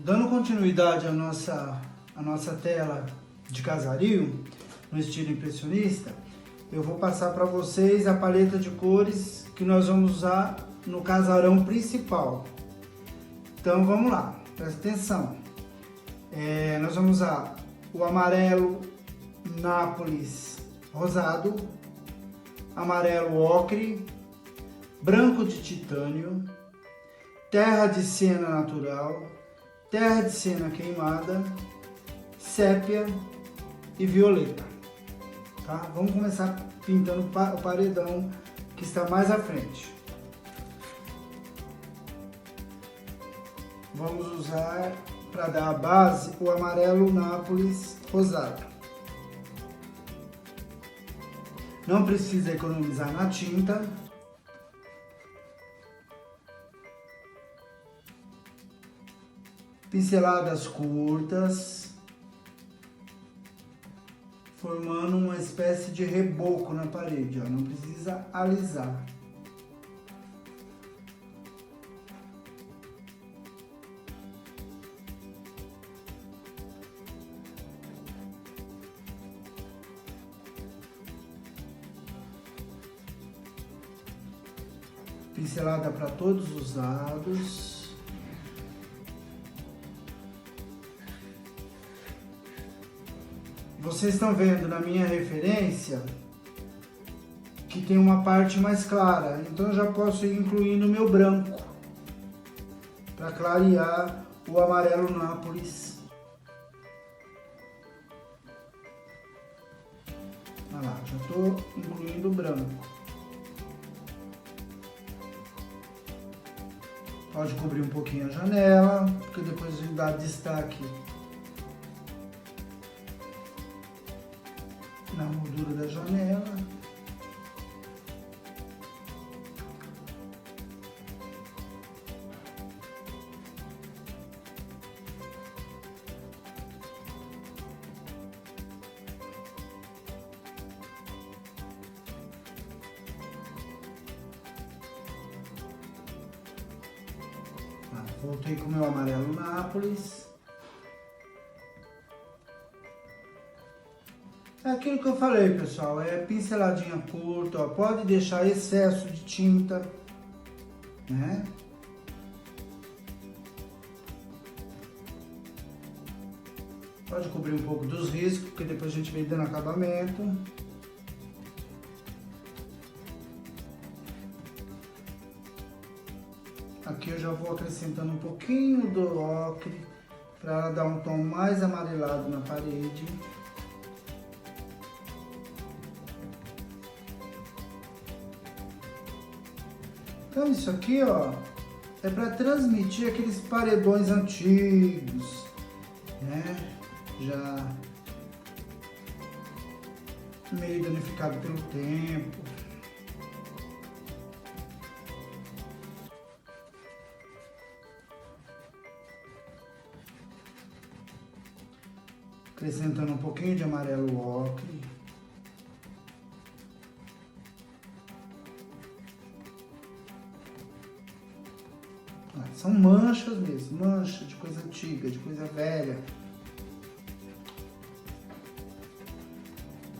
dando continuidade à nossa tela de casario, no estilo impressionista, eu vou passar para vocês a paleta de cores que nós vamos usar no casarão principal. Então vamos lá, presta atenção. Nós vamos usar o amarelo Nápoles rosado, amarelo ocre, branco de titânio, terra de siena natural, terra de siena queimada, sépia e violeta. Tá? Vamos começar pintando o paredão que está mais à frente. Vamos usar, para dar a base, o amarelo Nápoles rosado. Não precisa economizar na tinta. Pinceladas curtas, formando uma espécie de reboco na parede, ó. Não precisa alisar. Pincelada para todos os lados. Vocês estão vendo na minha referência que tem uma parte mais clara, então eu já posso ir incluindo o meu branco para clarear o amarelo Nápoles. Olha lá, já estou incluindo o branco. Pode cobrir um pouquinho a janela, porque depois a gente dá destaque na moldura da janela. Voltei com o meu amarelo Nápoles. É aquilo que eu falei, pessoal, pinceladinha curta, ó, pode deixar excesso de tinta, né? Pode cobrir um pouco dos riscos, porque depois a gente vem dando acabamento. Aqui eu já vou acrescentando um pouquinho do ocre para dar um tom mais amarelado na parede. Então isso aqui, ó, é para transmitir aqueles paredões antigos, né? Já meio danificado pelo tempo. Acrescentando um pouquinho de amarelo ocre. São manchas mesmo, mancha de coisa antiga, de coisa velha.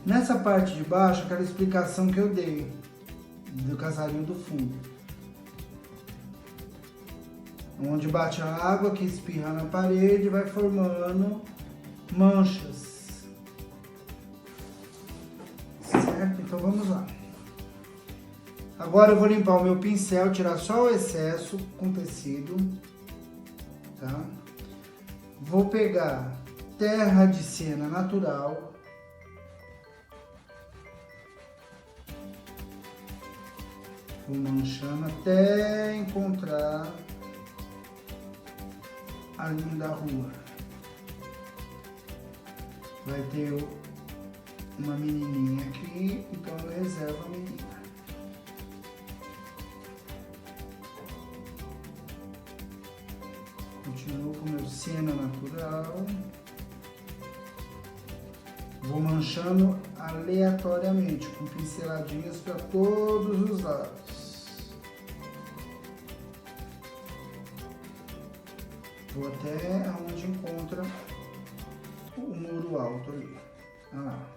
Nessa parte de baixo, aquela explicação que eu dei do casarinho do fundo. Onde bate a água que espirra na parede, vai formando manchas, certo? Então vamos lá. Agora eu vou limpar o meu pincel, tirar só o excesso com tecido, tá? Vou pegar terra de siena natural, vou manchando até encontrar a linha da rua. Vai ter uma menininha aqui, então eu reservo a menina. Continuo com o meu siena natural. Vou manchando aleatoriamente, com pinceladinhas para todos os lados. Vou até onde encontra o muro alto ali. Olha lá.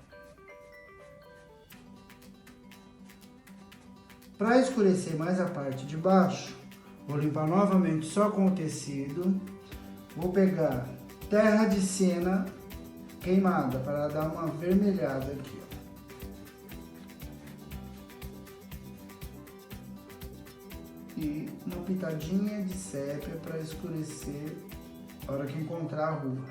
Para escurecer mais a parte de baixo, vou limpar novamente só com o tecido. Vou pegar terra de siena queimada para dar uma avermelhada aqui, ó. E uma pitadinha de sépia para escurecer a hora que encontrar a rua.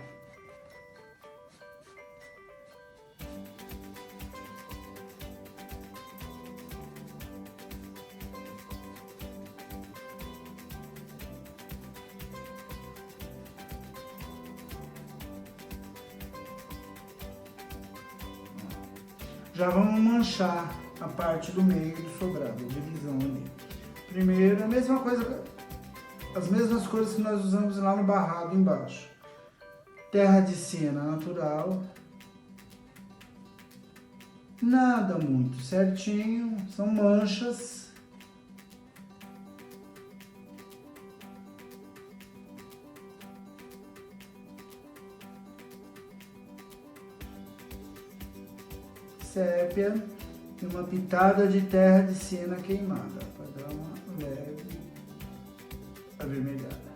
Já vamos manchar a parte do meio do sobrado, a divisão ali. Primeiro, a mesma coisa, as mesmas cores que nós usamos lá no barrado embaixo. Terra de siena natural. Nada muito certinho, são manchas. Sépia e uma pitada de terra de siena queimada para dar uma leve avermelhada.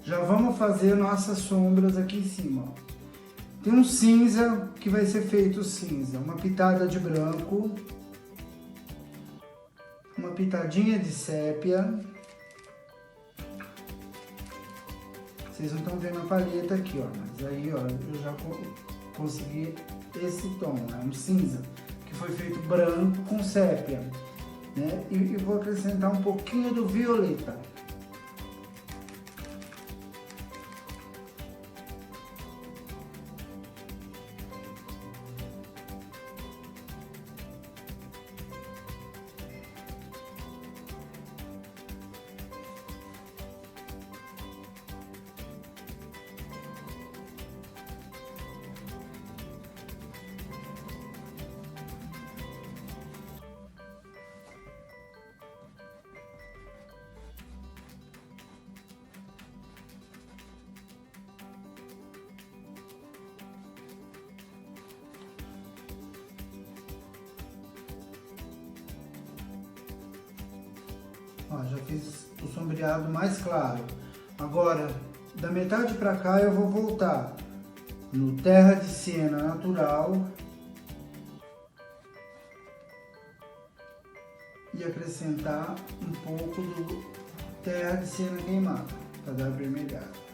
Já vamos fazer nossas sombras aqui em cima, ó. Tem um cinza que vai ser feito cinza, uma pitada de branco, uma pitadinha de sépia. Vocês não estão vendo a palheta aqui, ó, mas aí, ó, eu já consegui esse tom, é um cinza que foi feito branco com sépia, né? E vou acrescentar um pouquinho do violeta. Ó, já fiz o sombreado mais claro. Agora, da metade para cá eu vou voltar no terra de siena natural e acrescentar um pouco do terra de siena queimada para dar avermelhada.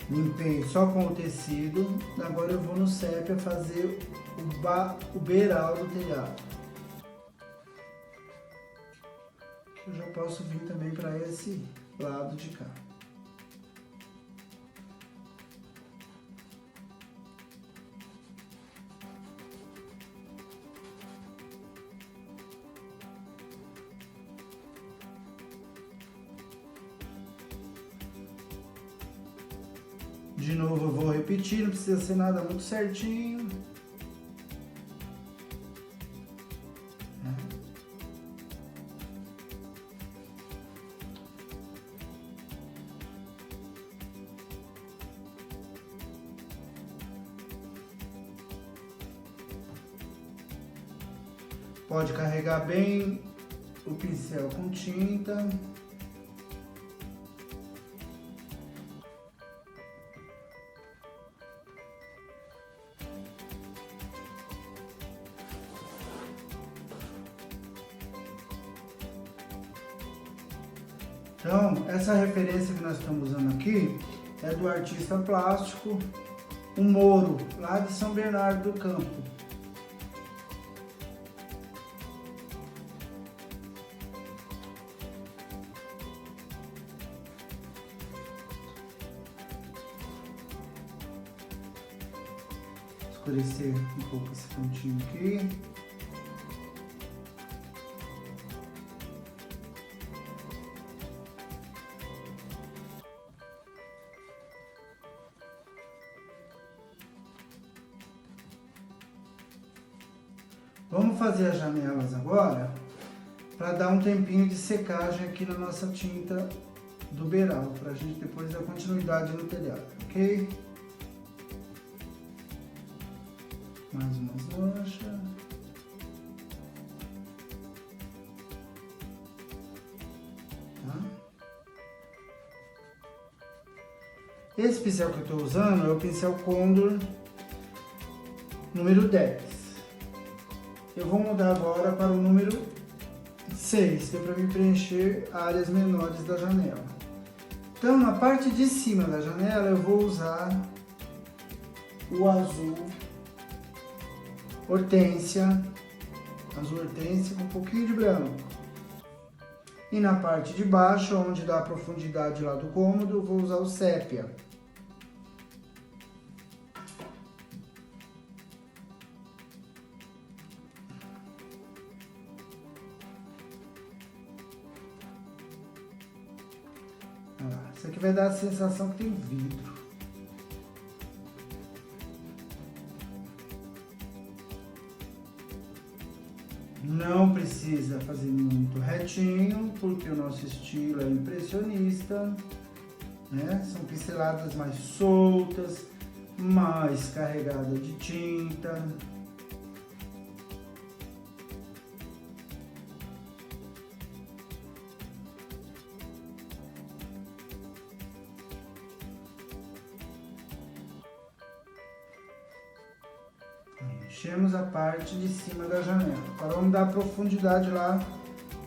Limpei só com o tecido, agora eu vou no sépia fazer o beiral do telhado. Eu já posso vir também para esse lado de cá. De novo eu vou repetir, não precisa ser nada muito certinho. Pode carregar bem o pincel com tinta. Então, essa referência que nós estamos usando aqui é do artista plástico, o Moro, lá de São Bernardo do Campo. Escurecer um pouco esse pontinho aqui. Vamos fazer as janelas agora para dar um tempinho de secagem aqui na nossa tinta do beiral, para a gente depois dar continuidade no telhado, ok? Mais umas manchas. Tá? Esse pincel que eu estou usando é o pincel Condor número 10. Eu vou mudar agora para o número 6, que é para me preencher áreas menores da janela. Então, na parte de cima da janela, eu vou usar o azul hortênsia, com um pouquinho de branco. E na parte de baixo, onde dá a profundidade lá do cômodo, eu vou usar o sépia. Isso aqui vai dar a sensação que tem vidro. Não precisa fazer muito retinho, porque o nosso estilo é impressionista, né? São pinceladas mais soltas, mais carregadas de tinta. Enchemos a parte de cima da janela. Agora vamos dar a profundidade lá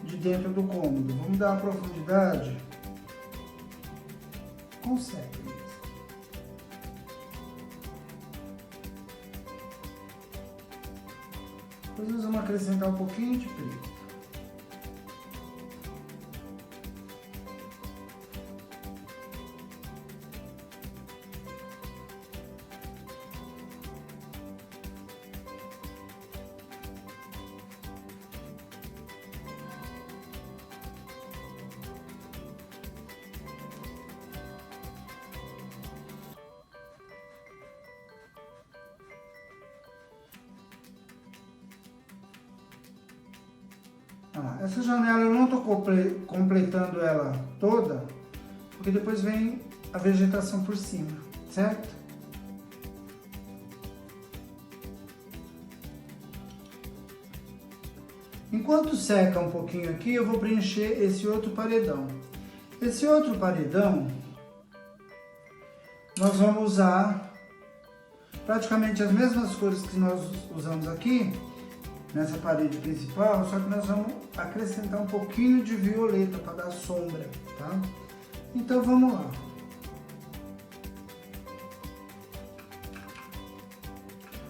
de dentro do cômodo. Vamos dar uma profundidade com sépia mesmo. Depois nós vamos acrescentar um pouquinho de preto. Essa janela eu não estou completando ela toda, porque depois vem a vegetação por cima, certo? Enquanto seca um pouquinho aqui, eu vou preencher esse outro paredão. Esse outro paredão, nós vamos usar praticamente as mesmas cores que nós usamos aqui, nessa parede principal, só que nós vamos acrescentar um pouquinho de violeta para dar sombra, tá? Então vamos lá.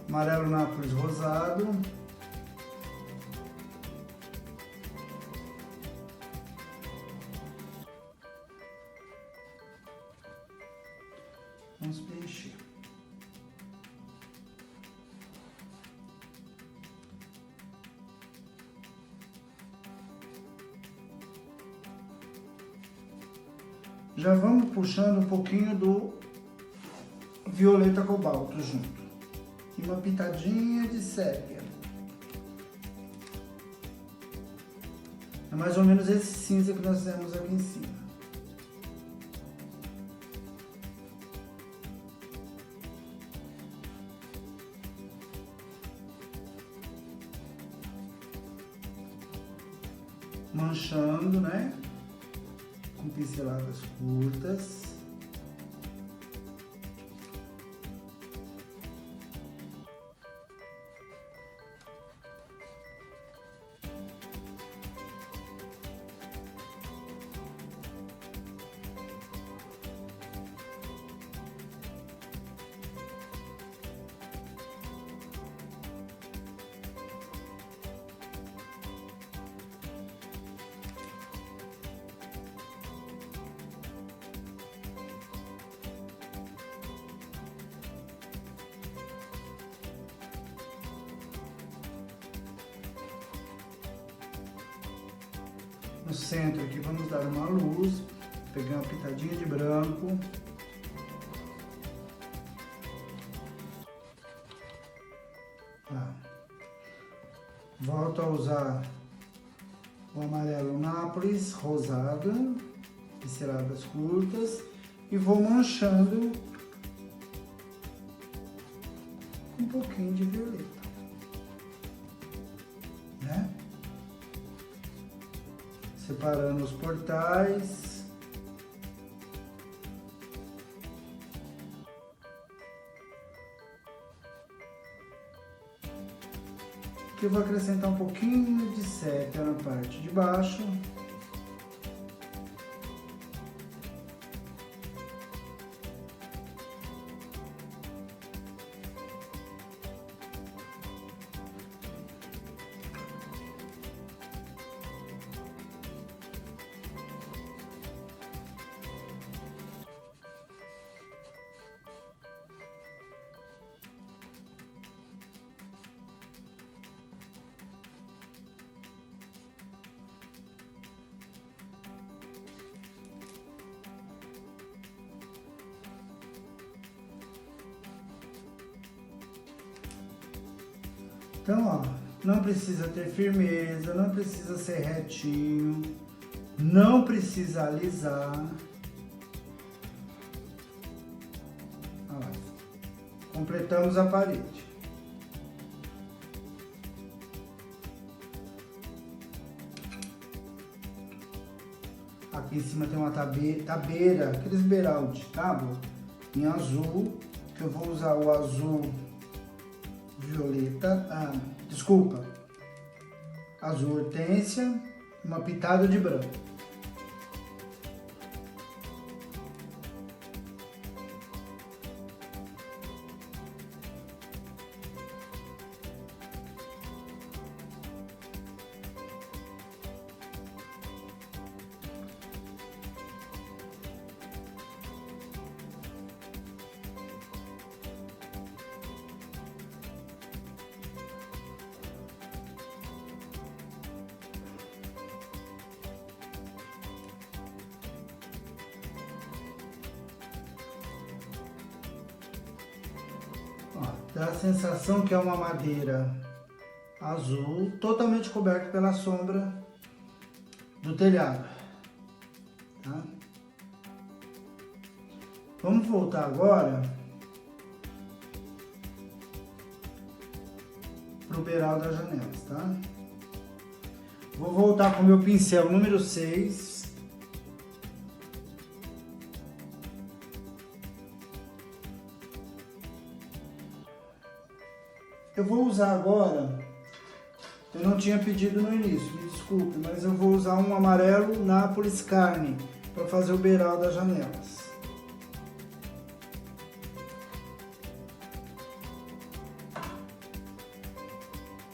Amarelo nápoles rosado. Vamos preencher. Já vamos puxando um pouquinho do violeta cobalto junto. E uma pitadinha de sépia. É mais ou menos esse cinza que nós fizemos aqui em cima. Manchando, né? Com pinceladas curtas. No centro aqui vamos dar uma luz, pegar uma pitadinha de branco. Volto a usar o amarelo Nápoles rosado, pinceladas curtas, e vou manchando com um pouquinho de violeta, né? Separando os portais. Aqui eu vou acrescentar um pouquinho de sépia na parte de baixo. Então, ó, não precisa ter firmeza, não precisa ser retinho, não precisa alisar. Olha lá. Completamos a parede. Aqui em cima tem uma tabeira, aqueles beiral de tábua em azul, que eu vou usar o azul violeta, azul hortênsia, uma pitada de branco. Dá a sensação que é uma madeira azul, totalmente coberta pela sombra do telhado. Tá? Vamos voltar agora para o beiral das janelas, tá? Vou voltar com o meu pincel número 6. Eu vou usar agora, eu não tinha pedido no início, me desculpe, mas eu vou usar um amarelo Nápoles Carne para fazer o beiral das janelas.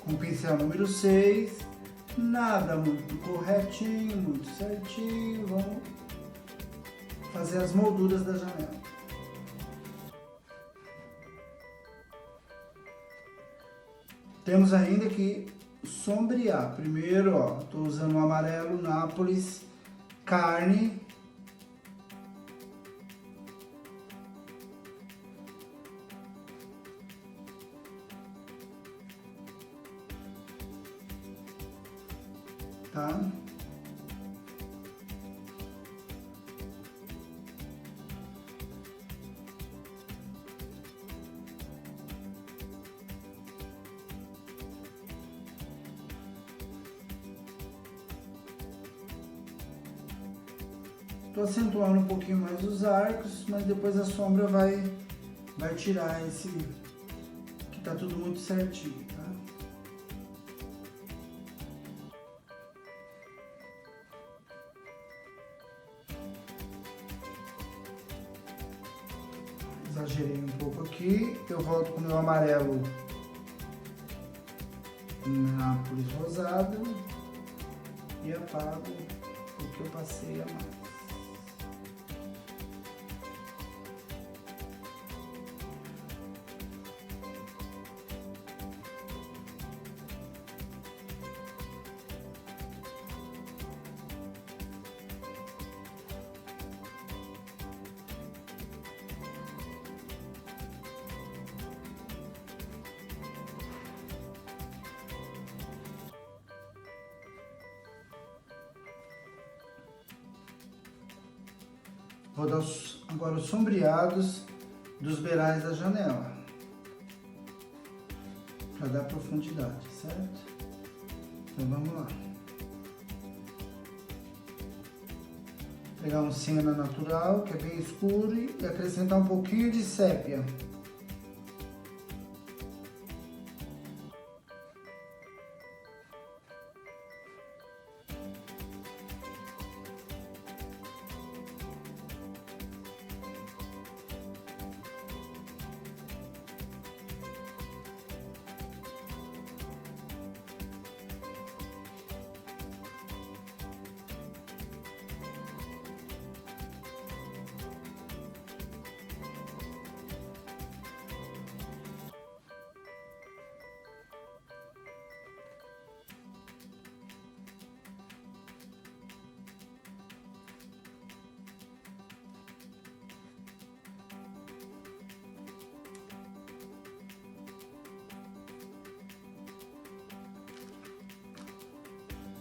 Com o pincel número 6, nada muito corretinho, muito certinho, vamos fazer as molduras da janela. Temos ainda que sombrear. Primeiro, ó, tô usando o amarelo Nápoles Carne. Tá? Tô acentuando um pouquinho mais os arcos, mas depois a sombra vai tirar esse, que tá tudo muito certinho, tá? Exagerei um pouco aqui, eu volto com o meu amarelo Nápoles rosado e apago o que eu passei a mais. Vou dar agora os sombreados dos beirais da janela, para dar profundidade, certo? Então vamos lá. Pegar um siena natural, que é bem escuro, e acrescentar um pouquinho de sépia.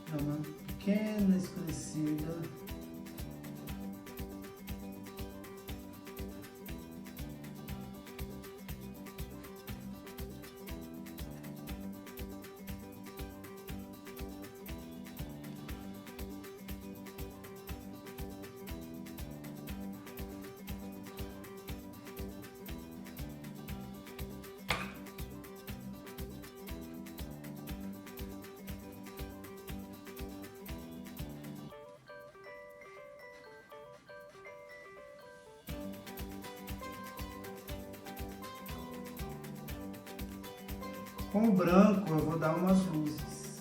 Dá uma pequena escurecida. Com o branco eu vou dar umas luzes.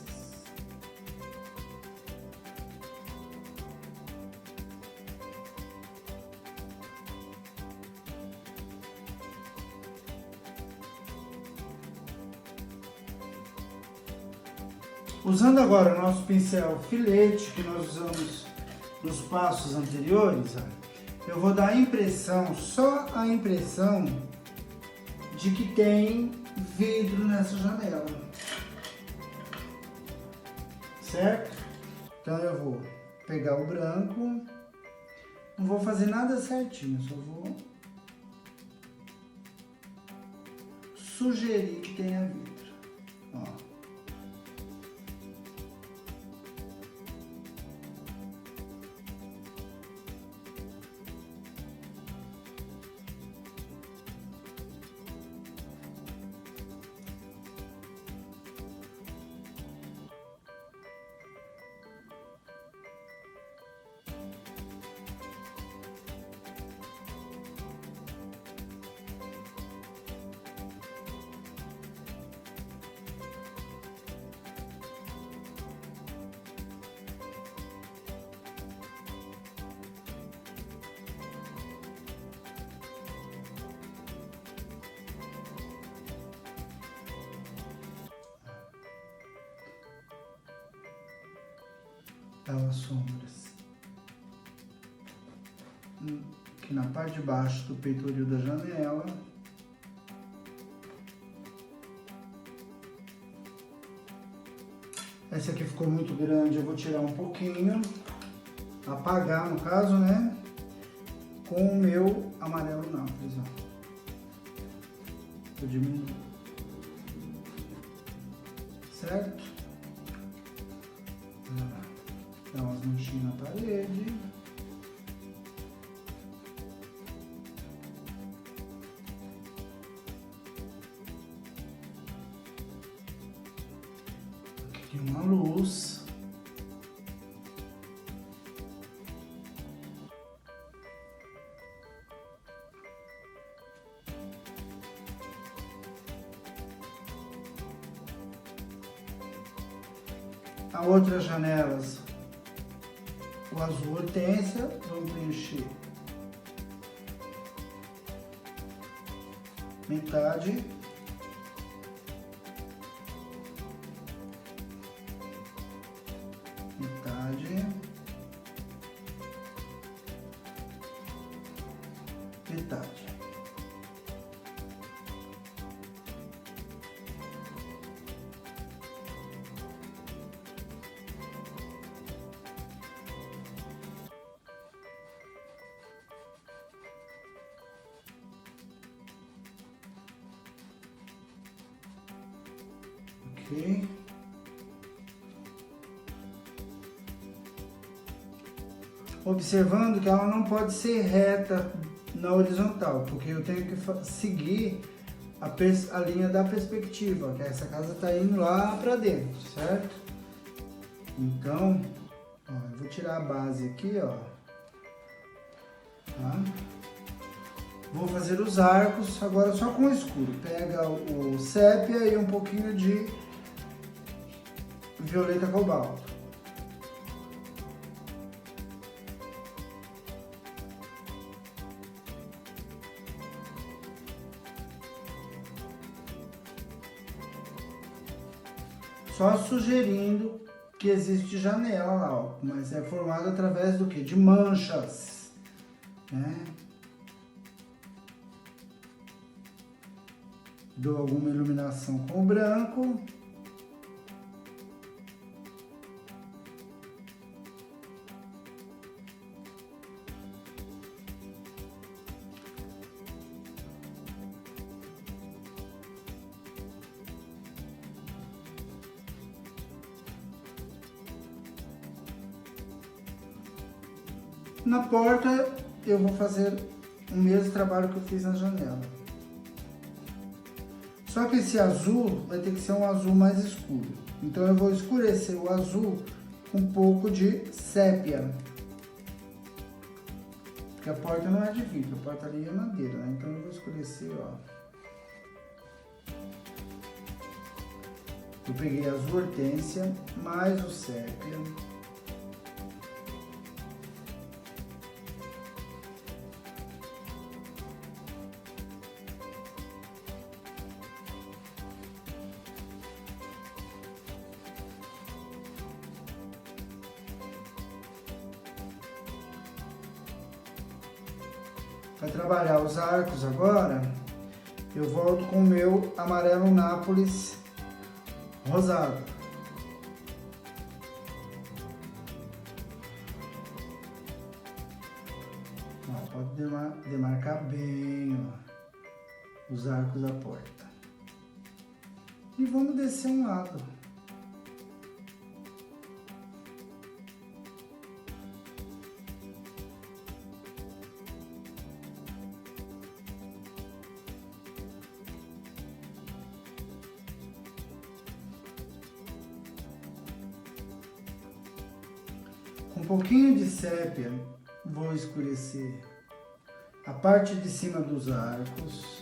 Usando agora o nosso pincel filete que nós usamos nos passos anteriores, eu vou dar a impressão, só a impressão de que tem vidro nessa janela, certo? Então eu vou pegar o branco, não vou fazer nada certinho, só vou sugerir que tenha vidro, ó. Dá as sombras aqui na parte de baixo do peitoril da janela. Essa aqui ficou muito grande, eu vou tirar um pouquinho, apagar no caso, né? Com o meu amarelo nápoles, ó. Eu diminuo, certo? Dá umas manchinhas na parede. Aqui tem uma luz. A outra janelas, o azul hortênsia, vamos preencher metade, metade, metade. Ok. Observando que ela não pode ser reta na horizontal, porque eu tenho que seguir a linha da perspectiva, que essa casa está indo lá para dentro, certo? Então, ó, eu vou tirar a base aqui, ó. Tá? Vou fazer os arcos agora só com o escuro. Pega o sépia e um pouquinho de violeta cobalto. Só sugerindo que existe janela lá, ó, mas é formado através do que? De manchas, né? Dou alguma iluminação com o branco. Na porta eu vou fazer o mesmo trabalho que eu fiz na janela. Só que esse azul vai ter que ser um azul mais escuro. Então eu vou escurecer o azul com um pouco de sépia. Porque a porta não é de vidro, a porta ali é madeira, né? Então eu vou escurecer, ó. Eu peguei a azul hortênsia mais o sépia. Para trabalhar os arcos agora, eu volto com o meu amarelo Nápoles rosado. Ó, pode demarcar bem, ó, os arcos da porta. E vamos descer um lado. Com um pouquinho de sépia, vou escurecer a parte de cima dos arcos.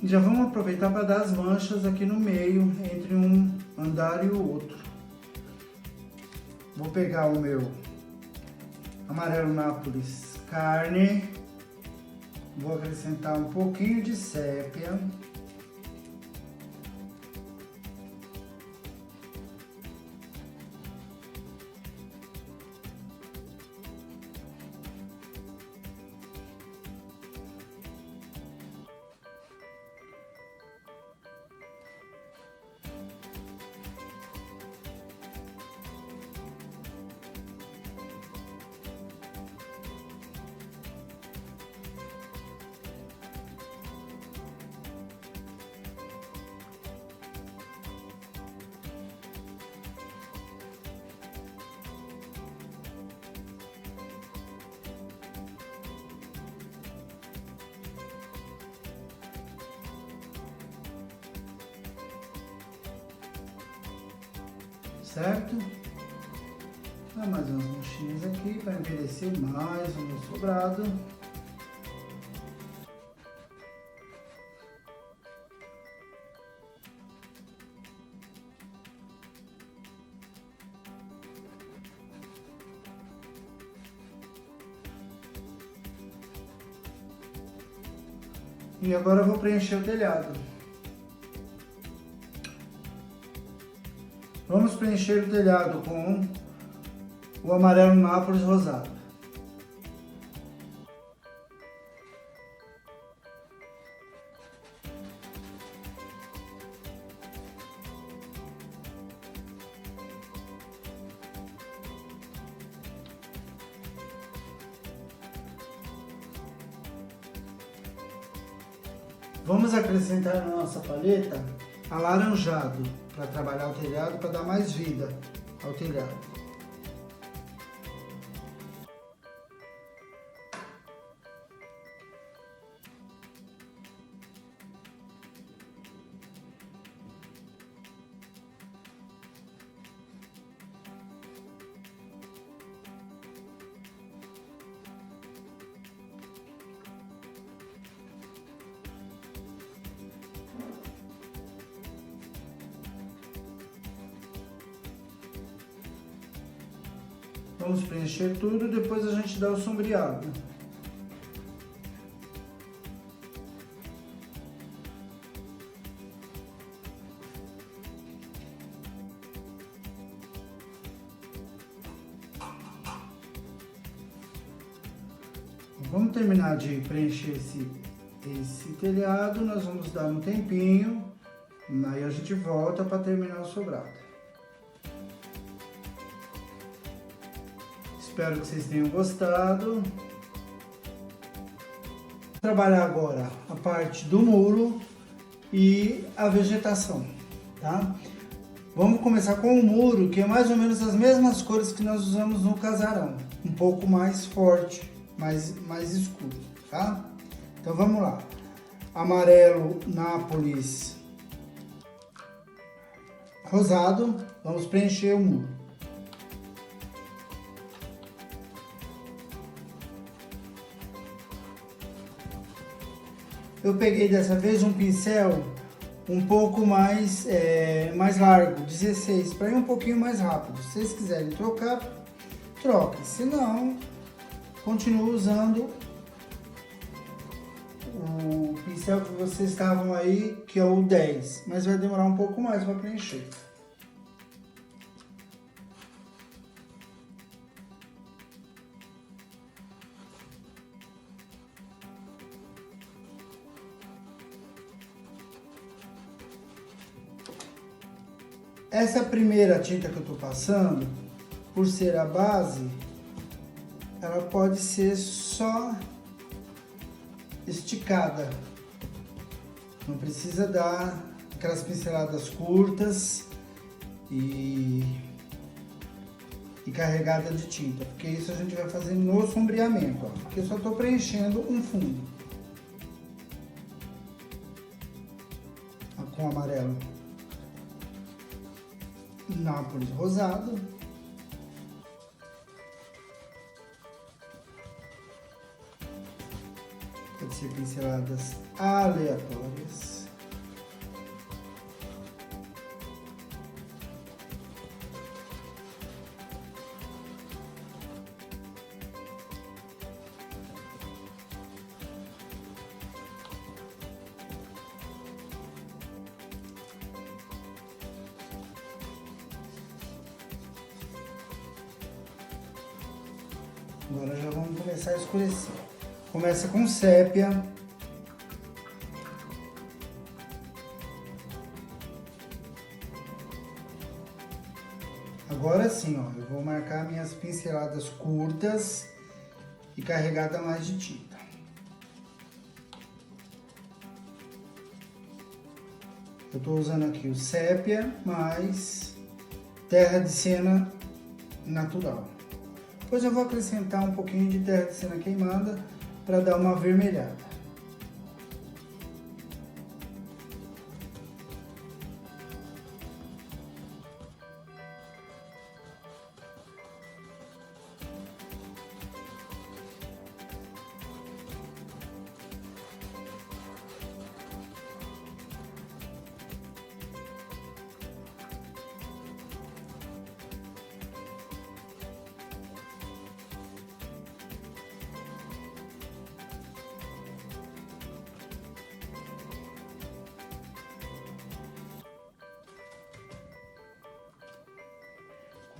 Já vamos aproveitar para dar as manchas aqui no meio, entre um andar e o outro. Vou pegar o meu amarelo Nápoles carne, vou acrescentar um pouquinho de sépia. Certo? Dá mais umas manchinhas aqui para envelhecer mais o meu sobrado. E agora eu vou preencher o telhado. Vamos preencher o telhado com o amarelo Nápoles rosado. Vamos acrescentar na nossa paleta alaranjado para trabalhar o telhado, para dar mais vida ao telhado. Vamos preencher tudo, depois a gente dá o sombreado. Vamos terminar de preencher esse telhado, nós vamos dar um tempinho, aí a gente volta para terminar o sobrado. Espero que vocês tenham gostado. Vou trabalhar agora a parte do muro e a vegetação, tá? Vamos começar com o muro, que é mais ou menos as mesmas cores que nós usamos no casarão. Um pouco mais forte, mais escuro, tá? Então vamos lá. Amarelo Nápoles rosado. Vamos preencher o muro. Eu peguei dessa vez um pincel um pouco mais largo, 16, para ir um pouquinho mais rápido. Se vocês quiserem trocar, troquem. Se não, continuo usando o pincel que vocês estavam aí, que é o 10, mas vai demorar um pouco mais para preencher. Essa primeira tinta que eu estou passando, por ser a base, ela pode ser só esticada. Não precisa dar aquelas pinceladas curtas e carregada de tinta, porque isso a gente vai fazer no sombreamento, ó, porque eu só estou preenchendo um fundo com amarelo Nápoles rosado. Pode ser pinceladas aleatórias. Agora já vamos começar a escurecer. Começa com sépia. Agora sim, ó, eu vou marcar minhas pinceladas curtas e carregada mais de tinta. Eu estou usando aqui o sépia mais terra de cena natural. Depois eu vou acrescentar um pouquinho de terra de cena queimada para dar uma avermelhada.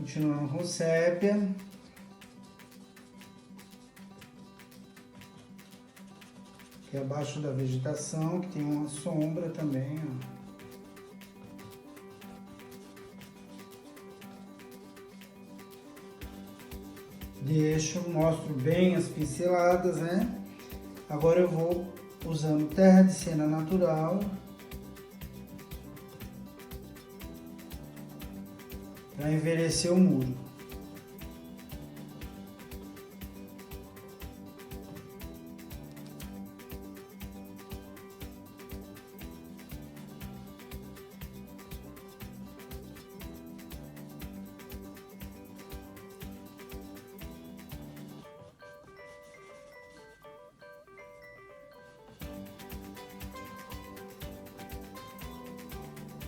Continuando com sépia. Aqui abaixo da vegetação, que tem uma sombra também, ó. Mostro bem as pinceladas, né? Agora eu vou usando terra de cena natural para envelhecer o muro.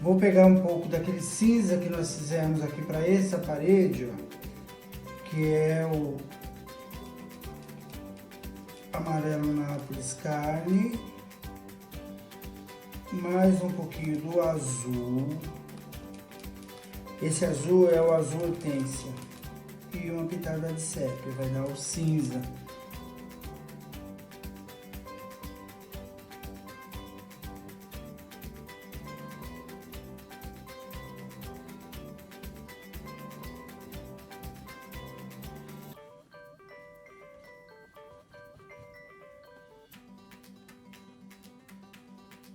Vou pegar um pouco daquele cinza que nós fizemos aqui para essa parede, ó, que é o amarelo Nápoles Carne, mais um pouquinho do azul. Esse azul é o azul hortênsia e uma pitada de sépia, vai dar o cinza.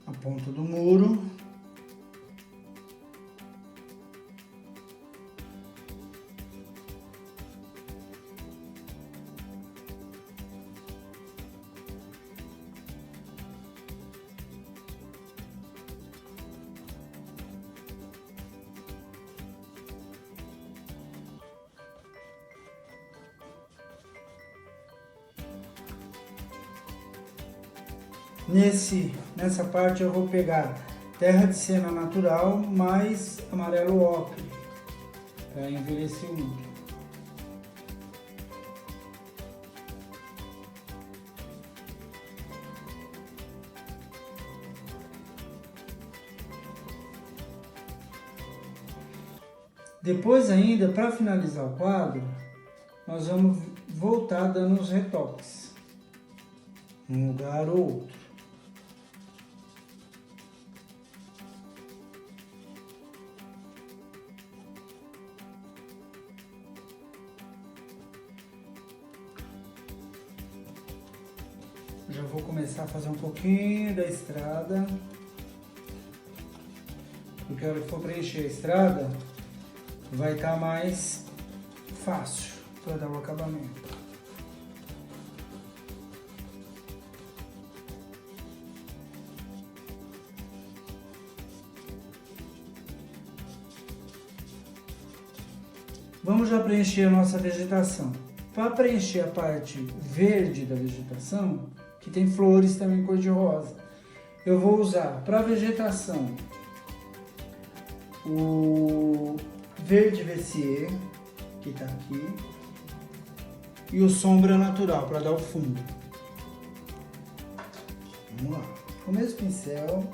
A ponta do muro. Nessa parte eu vou pegar terra de cena natural mais amarelo ocre para envelhecer o muro. Depois ainda, para finalizar o quadro, nós vamos voltar dando os retoques num lugar ou outro. Já vou começar a fazer um pouquinho da estrada, porque a hora que for preencher a estrada vai estar mais fácil para dar o acabamento. Vamos já preencher a nossa vegetação. Para preencher a parte verde da vegetação, que tem flores também cor-de-rosa, eu vou usar para vegetação o verde Vessier, que está aqui, e o sombra natural para dar o fundo. Vamos lá, com o mesmo pincel,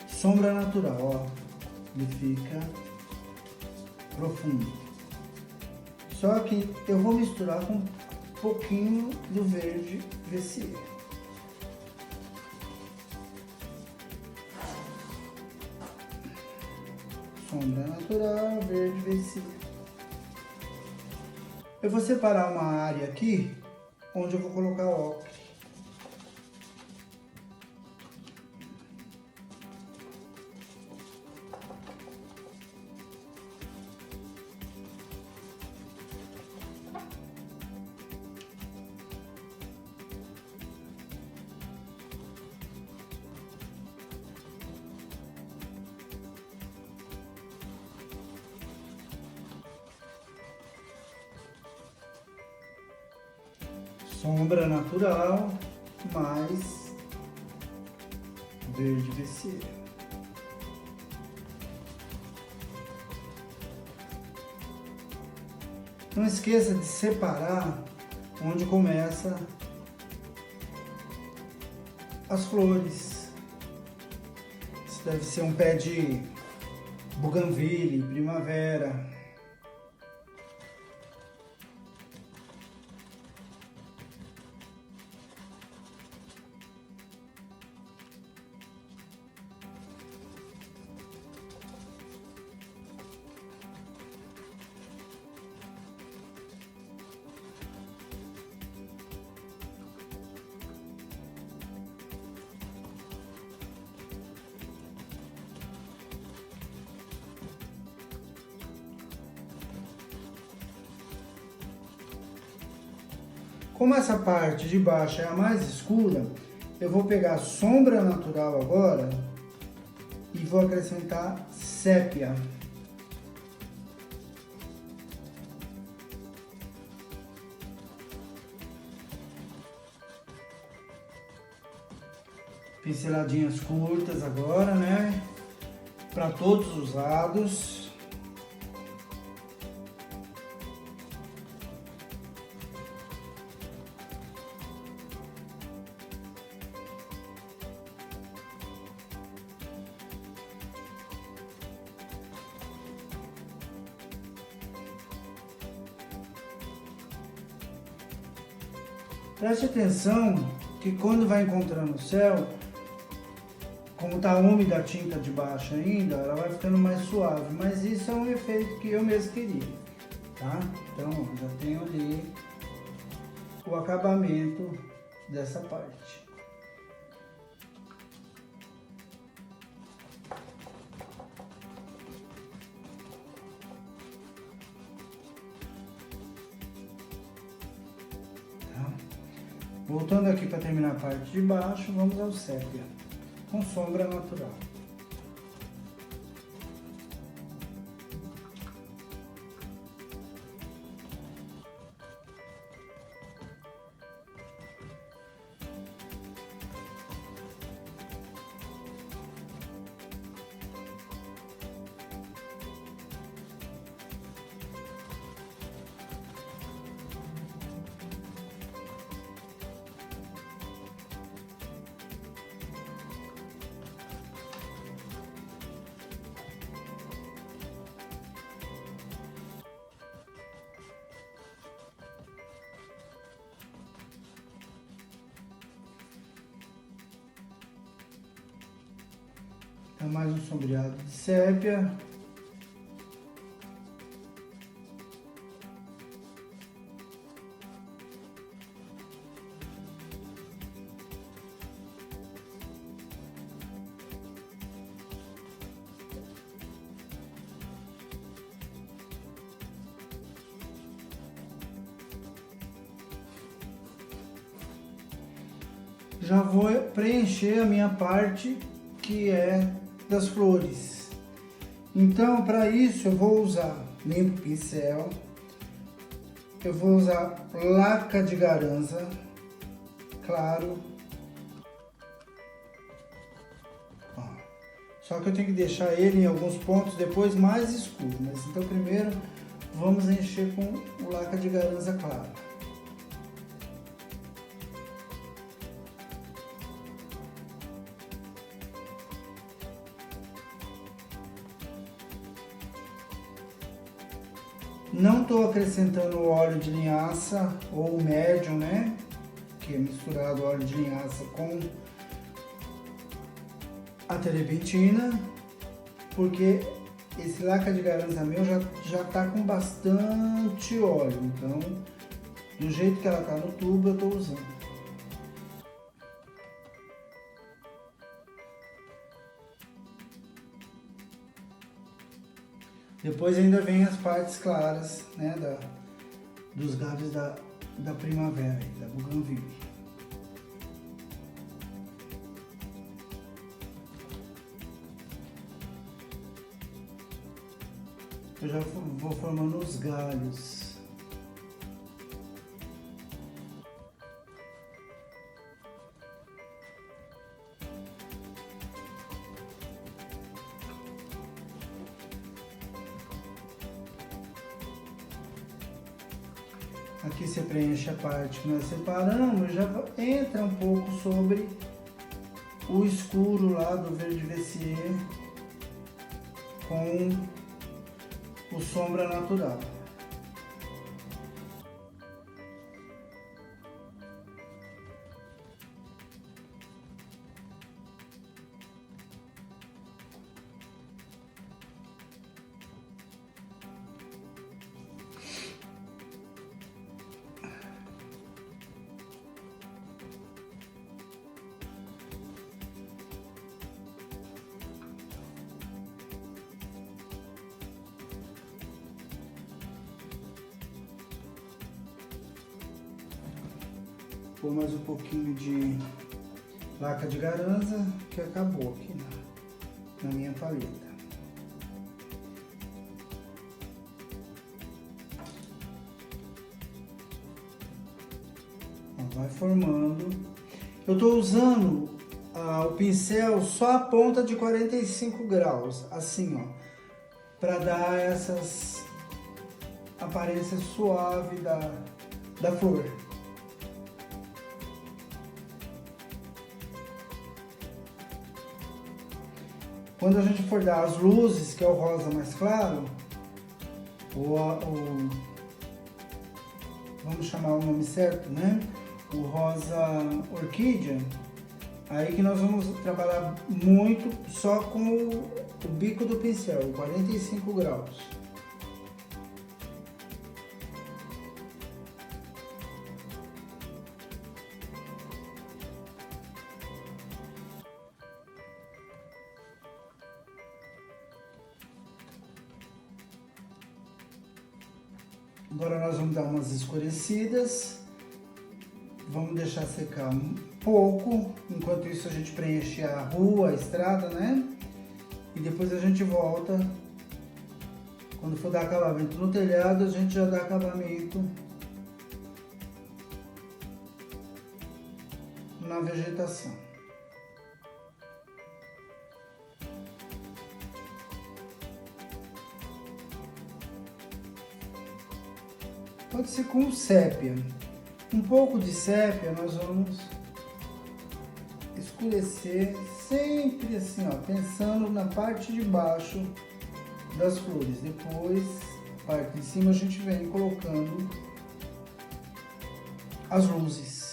sombra natural, ó, ele fica profundo. Só que eu vou misturar com um pouquinho do verde Vessier. Sombra natural, verde Vessier. Eu vou separar uma área aqui, onde eu vou colocar ocre. Sombra natural mais verde Vessier. Não esqueça de separar onde começa as flores. Isso deve ser um pé de Bougainville, primavera. Como essa parte de baixo é a mais escura, eu vou pegar sombra natural agora e vou acrescentar sépia. Pinceladinhas curtas agora, né? Para todos os lados. Preste atenção que quando vai encontrando o céu, como está úmida a tinta de baixo ainda, ela vai ficando mais suave, mas isso é um efeito que eu mesmo queria, tá? Então, já tenho ali o acabamento dessa parte. Voltando aqui para terminar a parte de baixo, vamos ao sépia, com sombra natural. Mais um sombreado de sépia. Já vou preencher a minha parte que é das flores. Então, para isso eu vou usar limpo pincel, eu vou usar laca de garanza, claro. Ó, só que eu tenho que deixar ele em alguns pontos depois mais escuro, mas então primeiro vamos encher com o laca de garanza claro. Não estou acrescentando óleo de linhaça ou médium, né? Que é misturado óleo de linhaça com a terebentina, porque esse laca de garanza meu já tá com bastante óleo, então do jeito que ela tá no tubo eu estou usando. Depois ainda vem as partes claras, né, dos galhos da primavera, da Bougainville. Eu já vou formando os galhos. Aqui você preenche a parte que nós separamos, já entra um pouco sobre o escuro lá do verde Vessier. com o sombra natural. Vou mais um pouquinho de laca de garanza, que acabou aqui na minha paleta. Ó, vai formando. Eu estou usando o pincel só a ponta de 45 graus, assim, ó, para dar essas aparência suave da flor. Quando a gente for dar as luzes, que é o rosa mais claro, vamos chamar o nome certo, né? O rosa orquídea, aí que nós vamos trabalhar muito só com o bico do pincel, 45 graus. Agora nós vamos dar umas escurecidas, vamos deixar secar um pouco, enquanto isso a gente preenche a rua, a estrada, né? E depois a gente volta, quando for dar acabamento no telhado, a gente já dá acabamento na vegetação. Pode ser com sépia. Um pouco de sépia nós vamos escurecer sempre assim, ó, pensando na parte de baixo das flores. Depois, a parte de cima a gente vem colocando as luzes.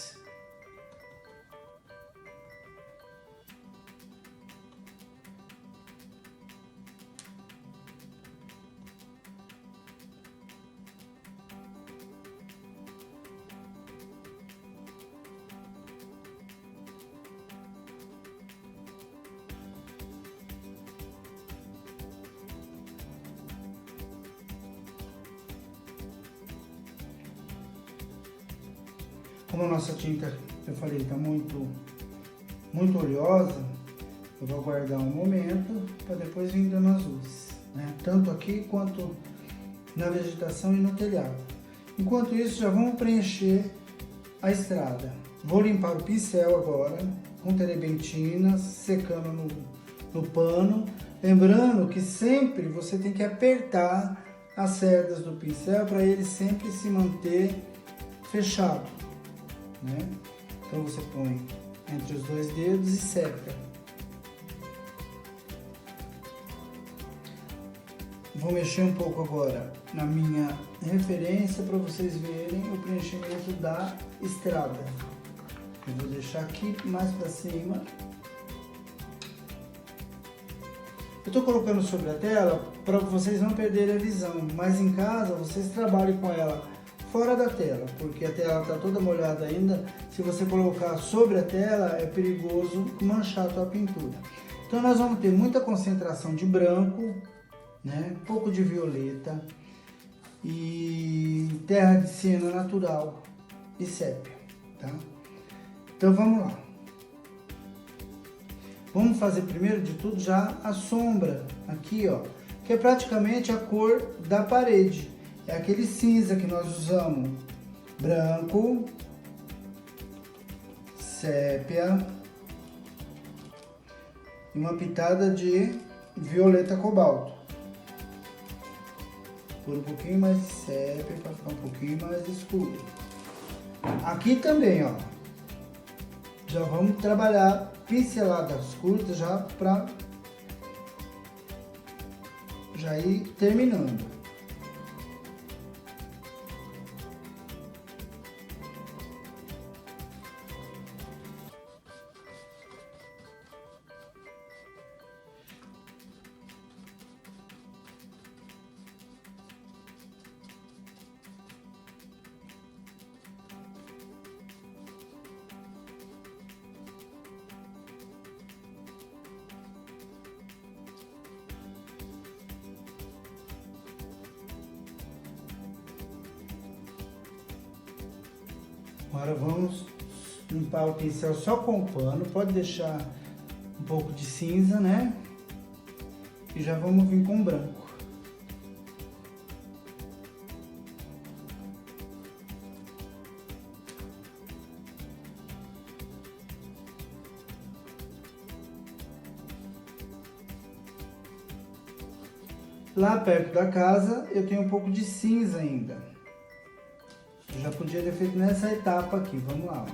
Como a nossa tinta, eu falei, está muito oleosa, eu vou aguardar um momento para depois vir dando as luzes, né? Tanto aqui quanto na vegetação e no telhado. Enquanto isso, já vamos preencher a estrada. Vou limpar o pincel agora com terebentina, secando no pano. Lembrando que sempre você tem que apertar as cerdas do pincel para ele sempre se manter fechado, né? Então você põe entre os dois dedos e seca. Vou mexer um pouco agora na minha referência para vocês verem o preenchimento da estrada. Eu vou deixar aqui mais para cima. Eu estou colocando sobre a tela para vocês não perderem a visão, mas em casa vocês trabalhem com ela fora da tela, porque a tela está toda molhada ainda. Se você colocar sobre a tela, é perigoso manchar a tua pintura. Então nós vamos ter muita concentração de branco, né? Um pouco de violeta e terra de siena natural e sépia, tá? Então vamos lá. Vamos fazer primeiro de tudo já a sombra aqui, ó, que é praticamente a cor da parede. É aquele cinza que nós usamos, branco, sépia e uma pitada de violeta cobalto. Por um pouquinho mais de sépia para ficar um pouquinho mais escuro. Aqui também, ó, já vamos trabalhar pinceladas curtas já para já ir terminando. Agora vamos limpar o pincel só com o pano, pode deixar um pouco de cinza, né? E já vamos vir com branco. Lá perto da casa eu tenho um pouco de cinza ainda. Eu já podia ter feito nessa etapa aqui, vamos lá.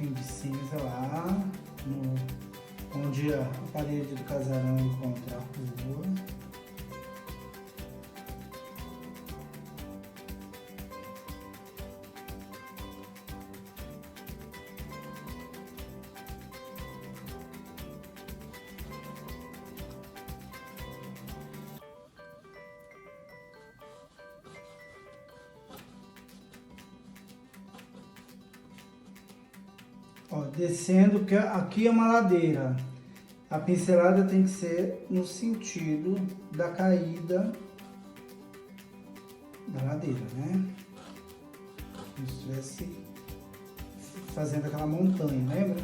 De cinza lá, onde a parede do casarão encontra a rua. Ó, descendo, que aqui é uma ladeira. A pincelada tem que ser no sentido da caída da ladeira, né? Como se estivesse fazendo aquela montanha, lembra?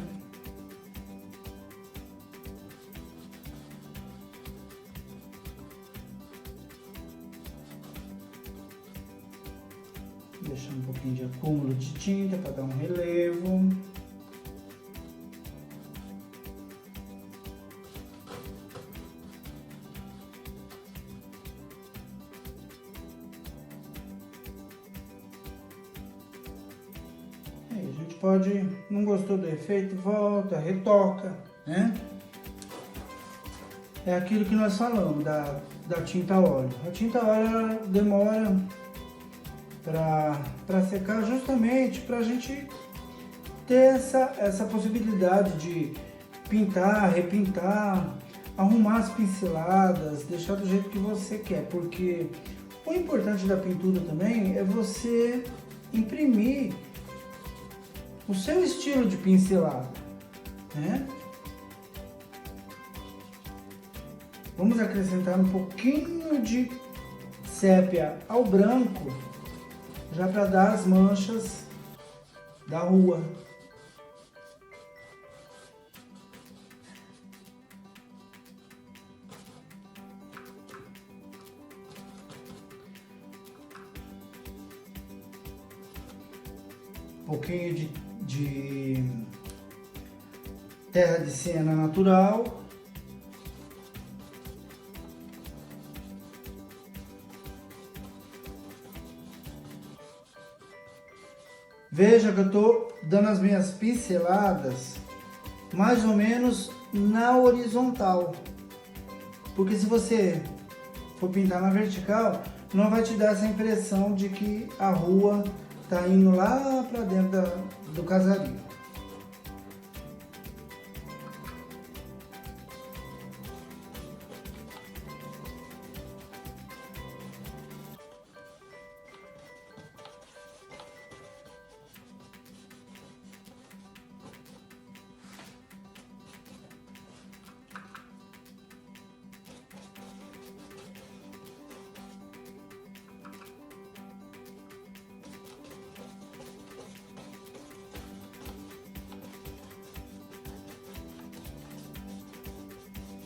Deixando um pouquinho de acúmulo de tinta para dar um relevo. Pode, não gostou do efeito, volta, retoca, né? É aquilo que nós falamos da tinta óleo. A tinta óleo ela demora para secar justamente para a gente ter essa possibilidade de pintar, repintar, arrumar as pinceladas, deixar do jeito que você quer. Porque o importante da pintura também é você imprimir o seu estilo de pincelada, né? Vamos acrescentar um pouquinho de sépia ao branco, já para dar as manchas da rua. Um pouquinho de terra de siena natural. Veja que eu estou dando as minhas pinceladas mais ou menos na horizontal. Porque se você for pintar na vertical, não vai te dar essa impressão de que a rua está indo lá para dentro do casario.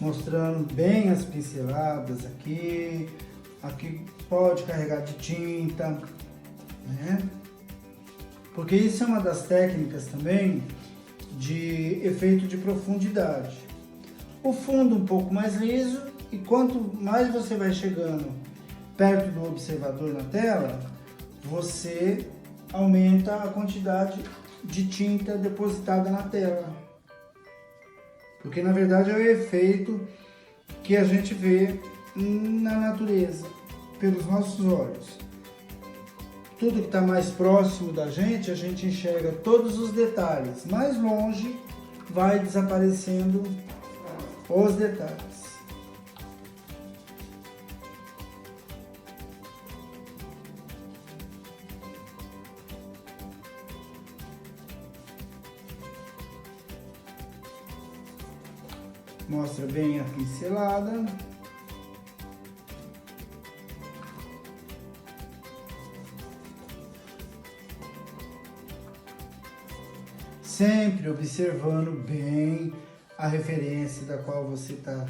Mostrando bem as pinceladas aqui. Aqui pode carregar de tinta, né? Porque isso é uma das técnicas também de efeito de profundidade. O fundo um pouco mais liso, e quanto mais você vai chegando perto do observador na tela, você aumenta a quantidade de tinta depositada na tela. Porque na verdade é o efeito que a gente vê na natureza, pelos nossos olhos. Tudo que está mais próximo da gente, a gente enxerga todos os detalhes. Mais longe, vai desaparecendo os detalhes. Mostra bem a pincelada. Sempre observando bem a referência da qual você está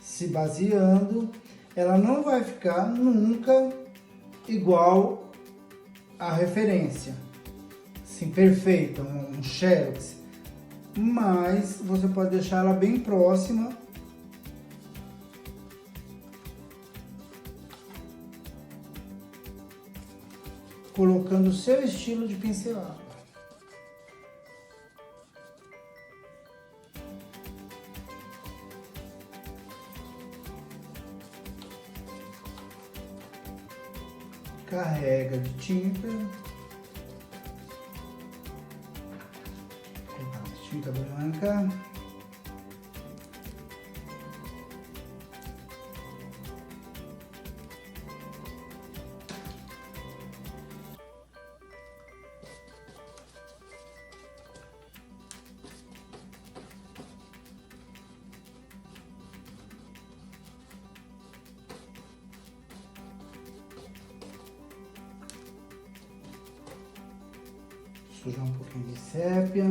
se baseando. Ela não vai ficar nunca igual à referência, assim, perfeita, um xerox. Mas você pode deixar ela bem próxima. Colocando o seu estilo de pincelada. Carrega de tinta. Tinta branca. Sujar um pouquinho de sépia.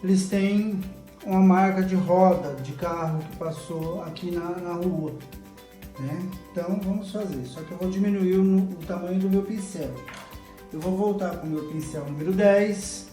Eles têm uma marca de roda de carro que passou aqui na rua, né? Então vamos fazer, só que eu vou diminuir o tamanho do meu pincel. Eu vou voltar com o meu pincel número 10.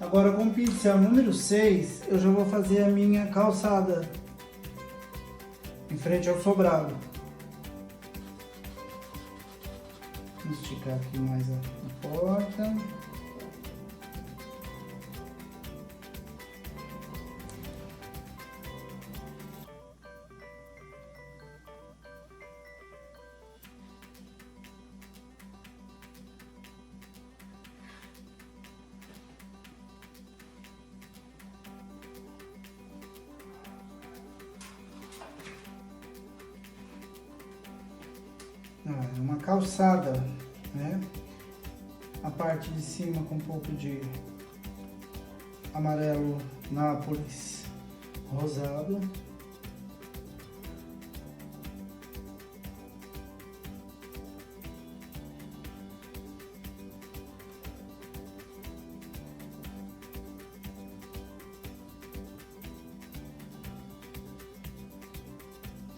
Agora com o pincel número 6, eu já vou fazer a minha calçada em frente ao sobrado. Vou esticar aqui mais a porta. É uma calçada, né? A parte de cima com um pouco de amarelo Nápoles rosado.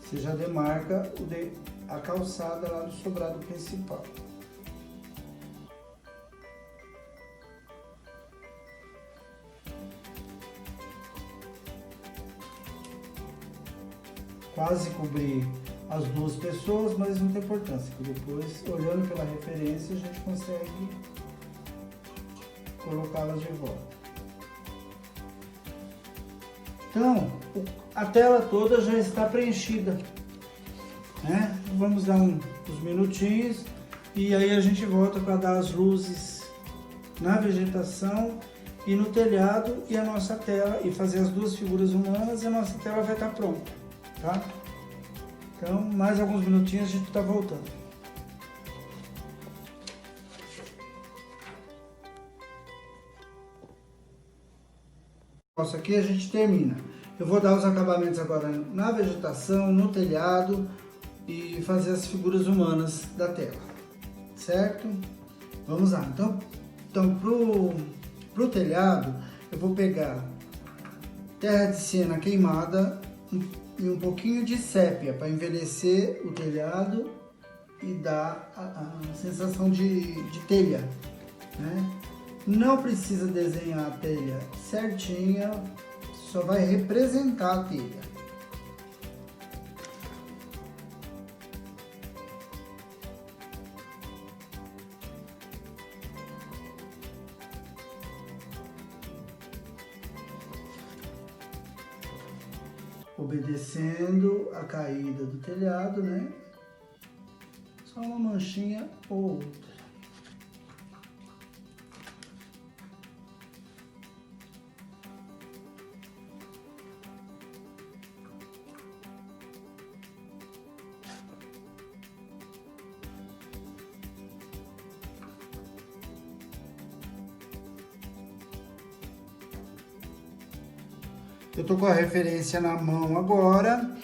Você já demarca a calçada lá do sobrado principal. Quase cobri as duas pessoas, mas não tem importância, porque depois, olhando pela referência, a gente consegue colocá-las de volta. Então, a tela toda já está preenchida, né? Vamos dar uns minutinhos e aí a gente volta para dar as luzes na vegetação e no telhado e a nossa tela, e fazer as duas figuras humanas, e a nossa tela vai estar pronta, tá? Então, mais alguns minutinhos a gente está voltando. Isso aqui a gente termina. Eu vou dar os acabamentos agora na vegetação, no telhado e fazer as figuras humanas da tela, certo? Vamos lá. Então pro telhado eu vou pegar terra de siena queimada e um pouquinho de sépia para envelhecer o telhado e dar a sensação de telha, né? Não precisa desenhar a telha certinha, só vai representar a telha. Obedecendo a caída do telhado, né? Só uma manchinha ou outra. Eu tô com a referência na mão agora,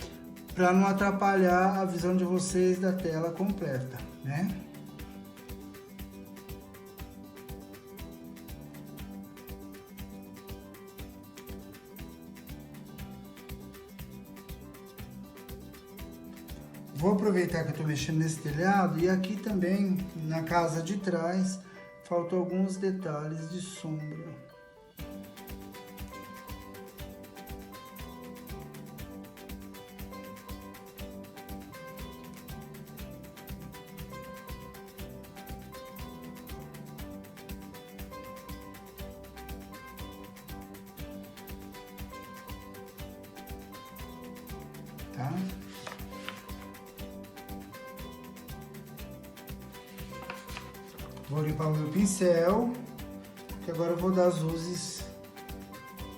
para não atrapalhar a visão de vocês da tela completa, né? Vou aproveitar que eu tô mexendo nesse telhado e aqui também, na casa de trás, faltam alguns detalhes de sombra. Tá? Vou limpar o meu pincel, que agora eu vou dar as luzes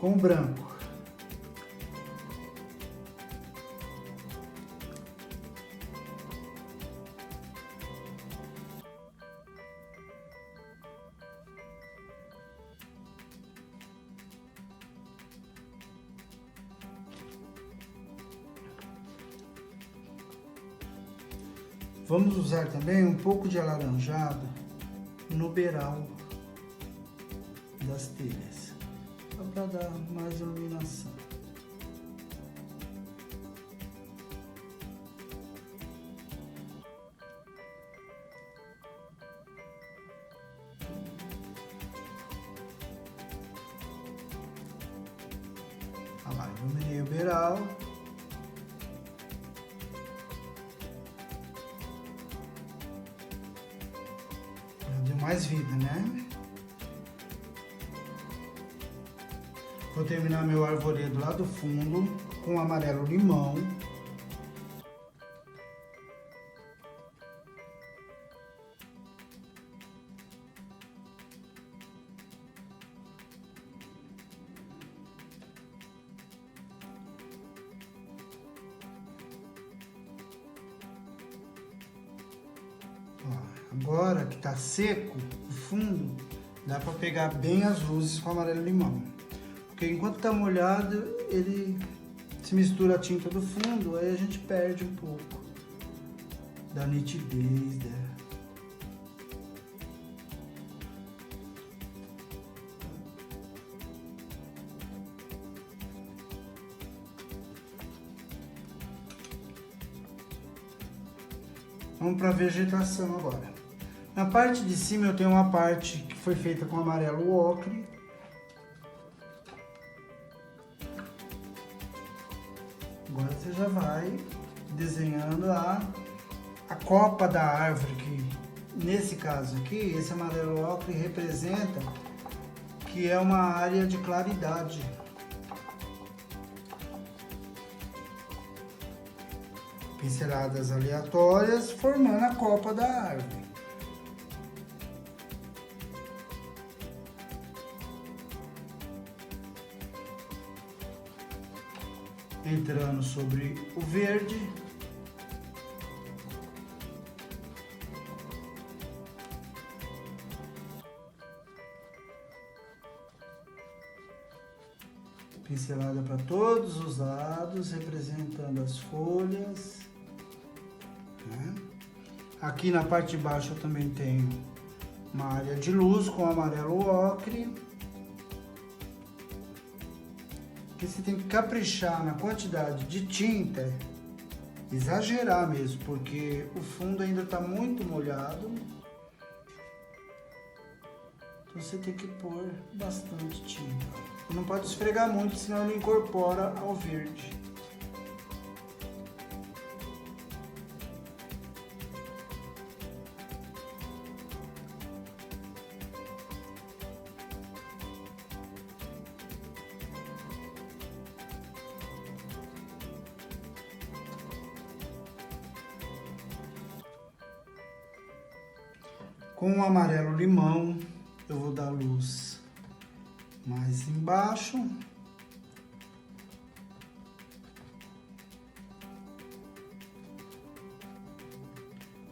com branco. Vamos usar também um pouco de alaranjado no beiral das telhas, só para dar mais iluminação. Iluminei o beiral. Já deu mais vida, né? Vou terminar meu arvoredo lá do fundo com amarelo limão. Agora que tá seco o fundo, dá para pegar bem as luzes com amarelo limão. Porque enquanto tá molhado, ele se mistura a tinta do fundo, aí a gente perde um pouco da nitidez dela. Vamos para a vegetação agora. Na parte de cima eu tenho uma parte que foi feita com amarelo ocre. Agora você já vai desenhando a copa da árvore, que nesse caso aqui, esse amarelo ocre representa que é uma área de claridade. Pinceladas aleatórias formando a copa da árvore. Entrando sobre o verde. Pincelada para todos os lados, representando as folhas. Né? Aqui na parte de baixo eu também tenho uma área de luz com amarelo ocre. Que você tem que caprichar na quantidade de tinta, exagerar mesmo, porque o fundo ainda está muito molhado. Então você tem que pôr bastante tinta. E não pode esfregar muito, senão ele incorpora ao verde. Com o amarelo limão, eu vou dar luz mais embaixo.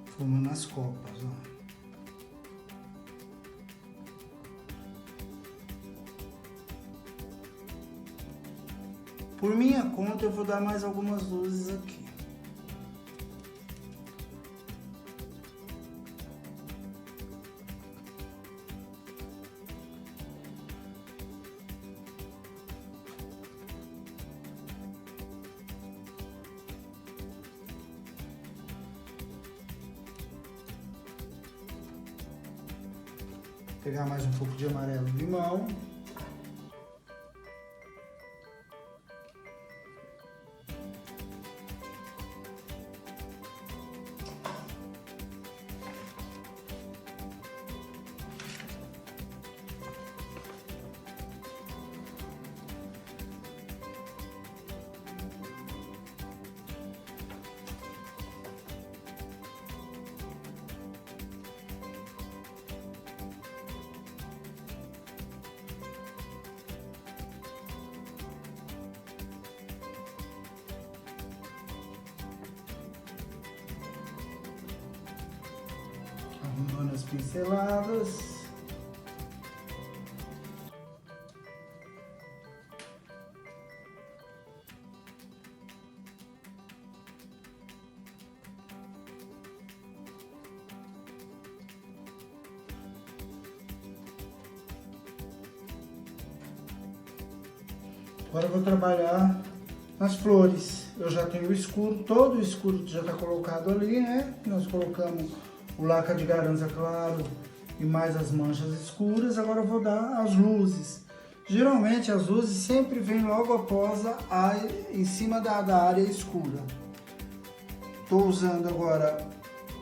Formando as copas, ó. Por minha conta, eu vou dar mais algumas luzes aqui. Pegar mais um pouco de amarelo limão. Arrumando as pinceladas. Agora eu vou trabalhar nas flores. Eu já tenho o escuro, todo o escuro já está colocado ali, né? Nós colocamos o lacre de garanza claro e mais as manchas escuras. Agora eu vou dar as luzes. Geralmente as luzes sempre vêm logo após em cima da área escura. Estou usando agora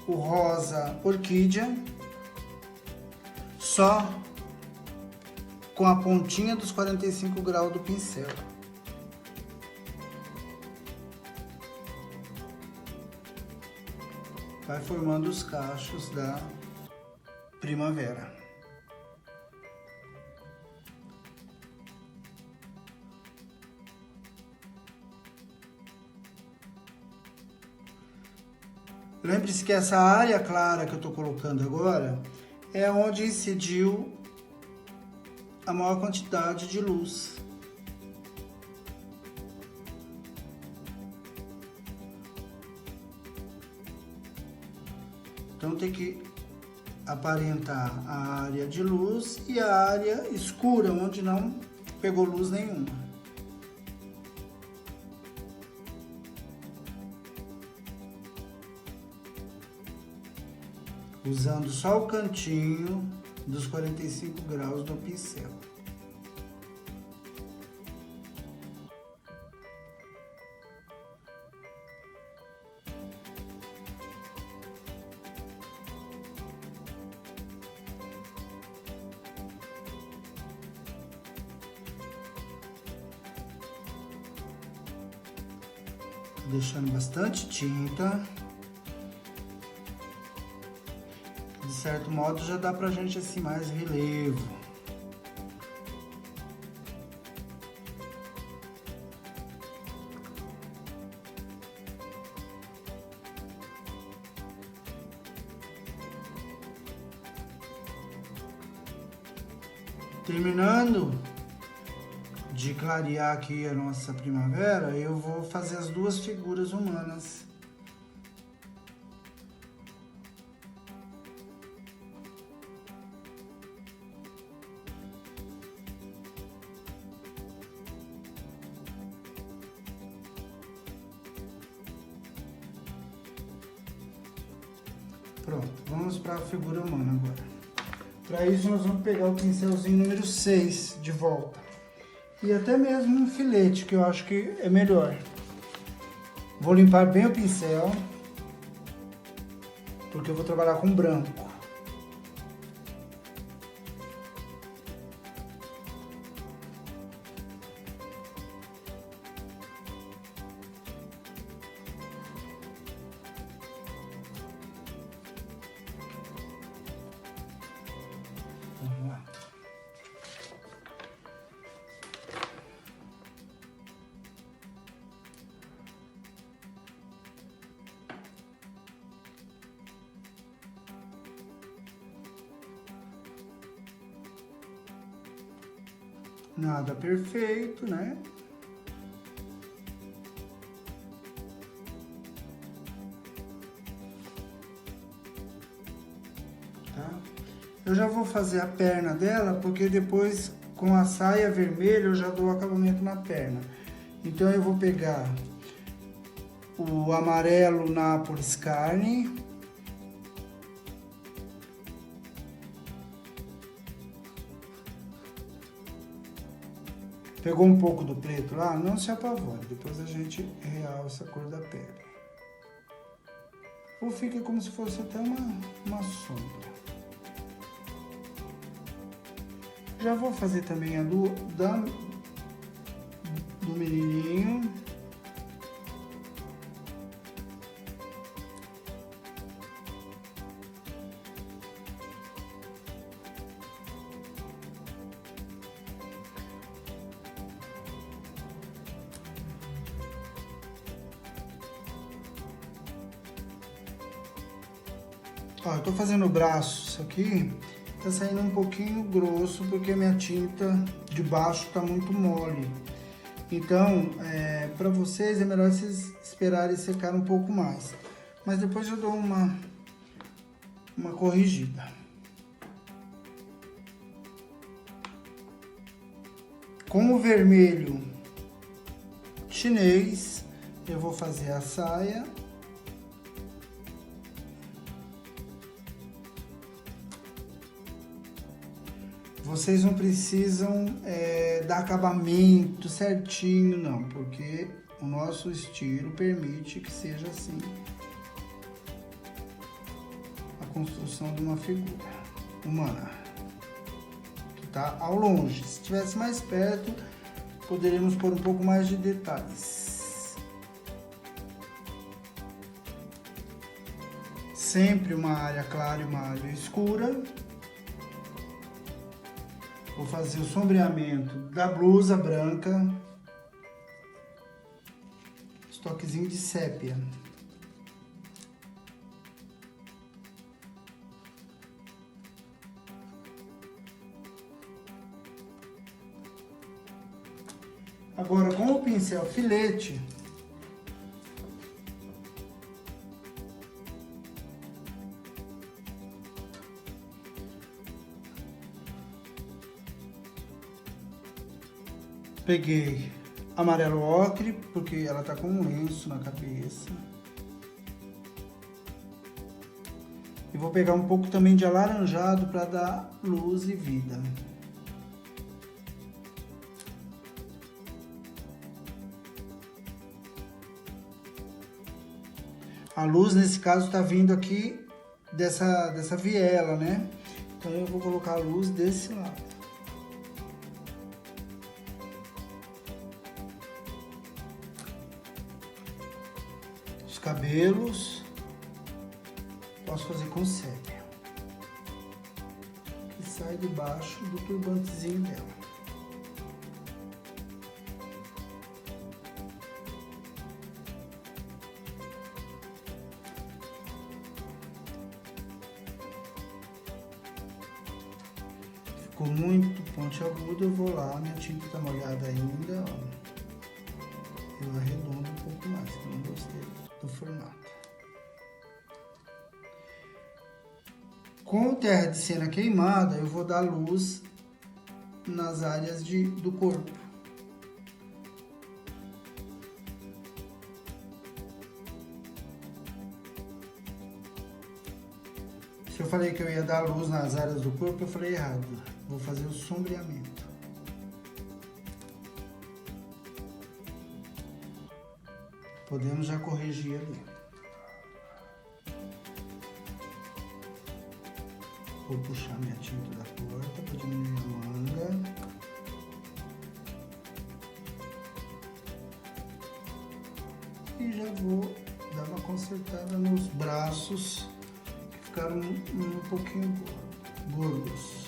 o rosa orquídea, só com a pontinha dos 45 graus do pincel. Vai formando os cachos da primavera. Lembre-se que essa área clara que eu estou colocando agora é onde incidiu a maior quantidade de luz. Então tem que aparentar a área de luz e a área escura, onde não pegou luz nenhuma. Usando só o cantinho dos 45 graus do pincel. Deixando bastante tinta. De certo modo já dá pra gente assim mais relevo. Terminando de clarear aqui a nossa primavera, eu vou fazer as duas figuras humanas. Pronto, vamos para a figura humana agora. Para isso nós vamos pegar o pincelzinho número 6 de volta. E até mesmo um filete, que eu acho que é melhor. Vou limpar bem o pincel, porque eu vou trabalhar com branco. Vamos lá. Nada perfeito, né? Tá? Eu já vou fazer a perna dela, porque depois com a saia vermelha eu já dou acabamento na perna. Então eu vou pegar o amarelo Nápoles Carne. Pegou um pouco do preto lá? Não se apavore, depois a gente realça a cor da pele. Ou fica como se fosse até uma sombra. Já vou fazer também a do menininho. Ó, eu tô fazendo o braço, isso aqui tá saindo um pouquinho grosso porque a minha tinta de baixo tá muito mole. Então, para vocês é melhor vocês esperarem secar um pouco mais. Mas depois eu dou uma corrigida. Com o vermelho chinês, eu vou fazer a saia. Vocês não precisam dar acabamento certinho, não, porque o nosso estilo permite que seja assim a construção de uma figura humana que está ao longe. Se estivesse mais perto, poderíamos pôr um pouco mais de detalhes. Sempre uma área clara e uma área escura. Vou fazer o sombreamento da blusa branca. Toquezinho de sépia. Agora, com o pincel filete, peguei amarelo ocre, porque ela tá com um lenço na cabeça. E vou pegar um pouco também de alaranjado para dar luz e vida. A luz, nesse caso, tá vindo aqui dessa viela, né? Então eu vou colocar a luz desse lado. Cabelos, posso fazer com sépia, que sai debaixo do turbantezinho dela. Ficou muito pontiagudo, eu vou lá, minha tinta tá molhada ainda, ó. Eu arredondo um pouco mais, que eu não gostei do formato. Com o terra de cena queimada, eu vou dar luz nas áreas do corpo. Se eu falei que eu ia dar luz nas áreas do corpo, eu falei errado. Vou fazer o sombreamento. Podemos já corrigir ali. Vou puxar minha tinta da porta para diminuir a manga. E já vou dar uma consertada nos braços, que ficaram um pouquinho gordos.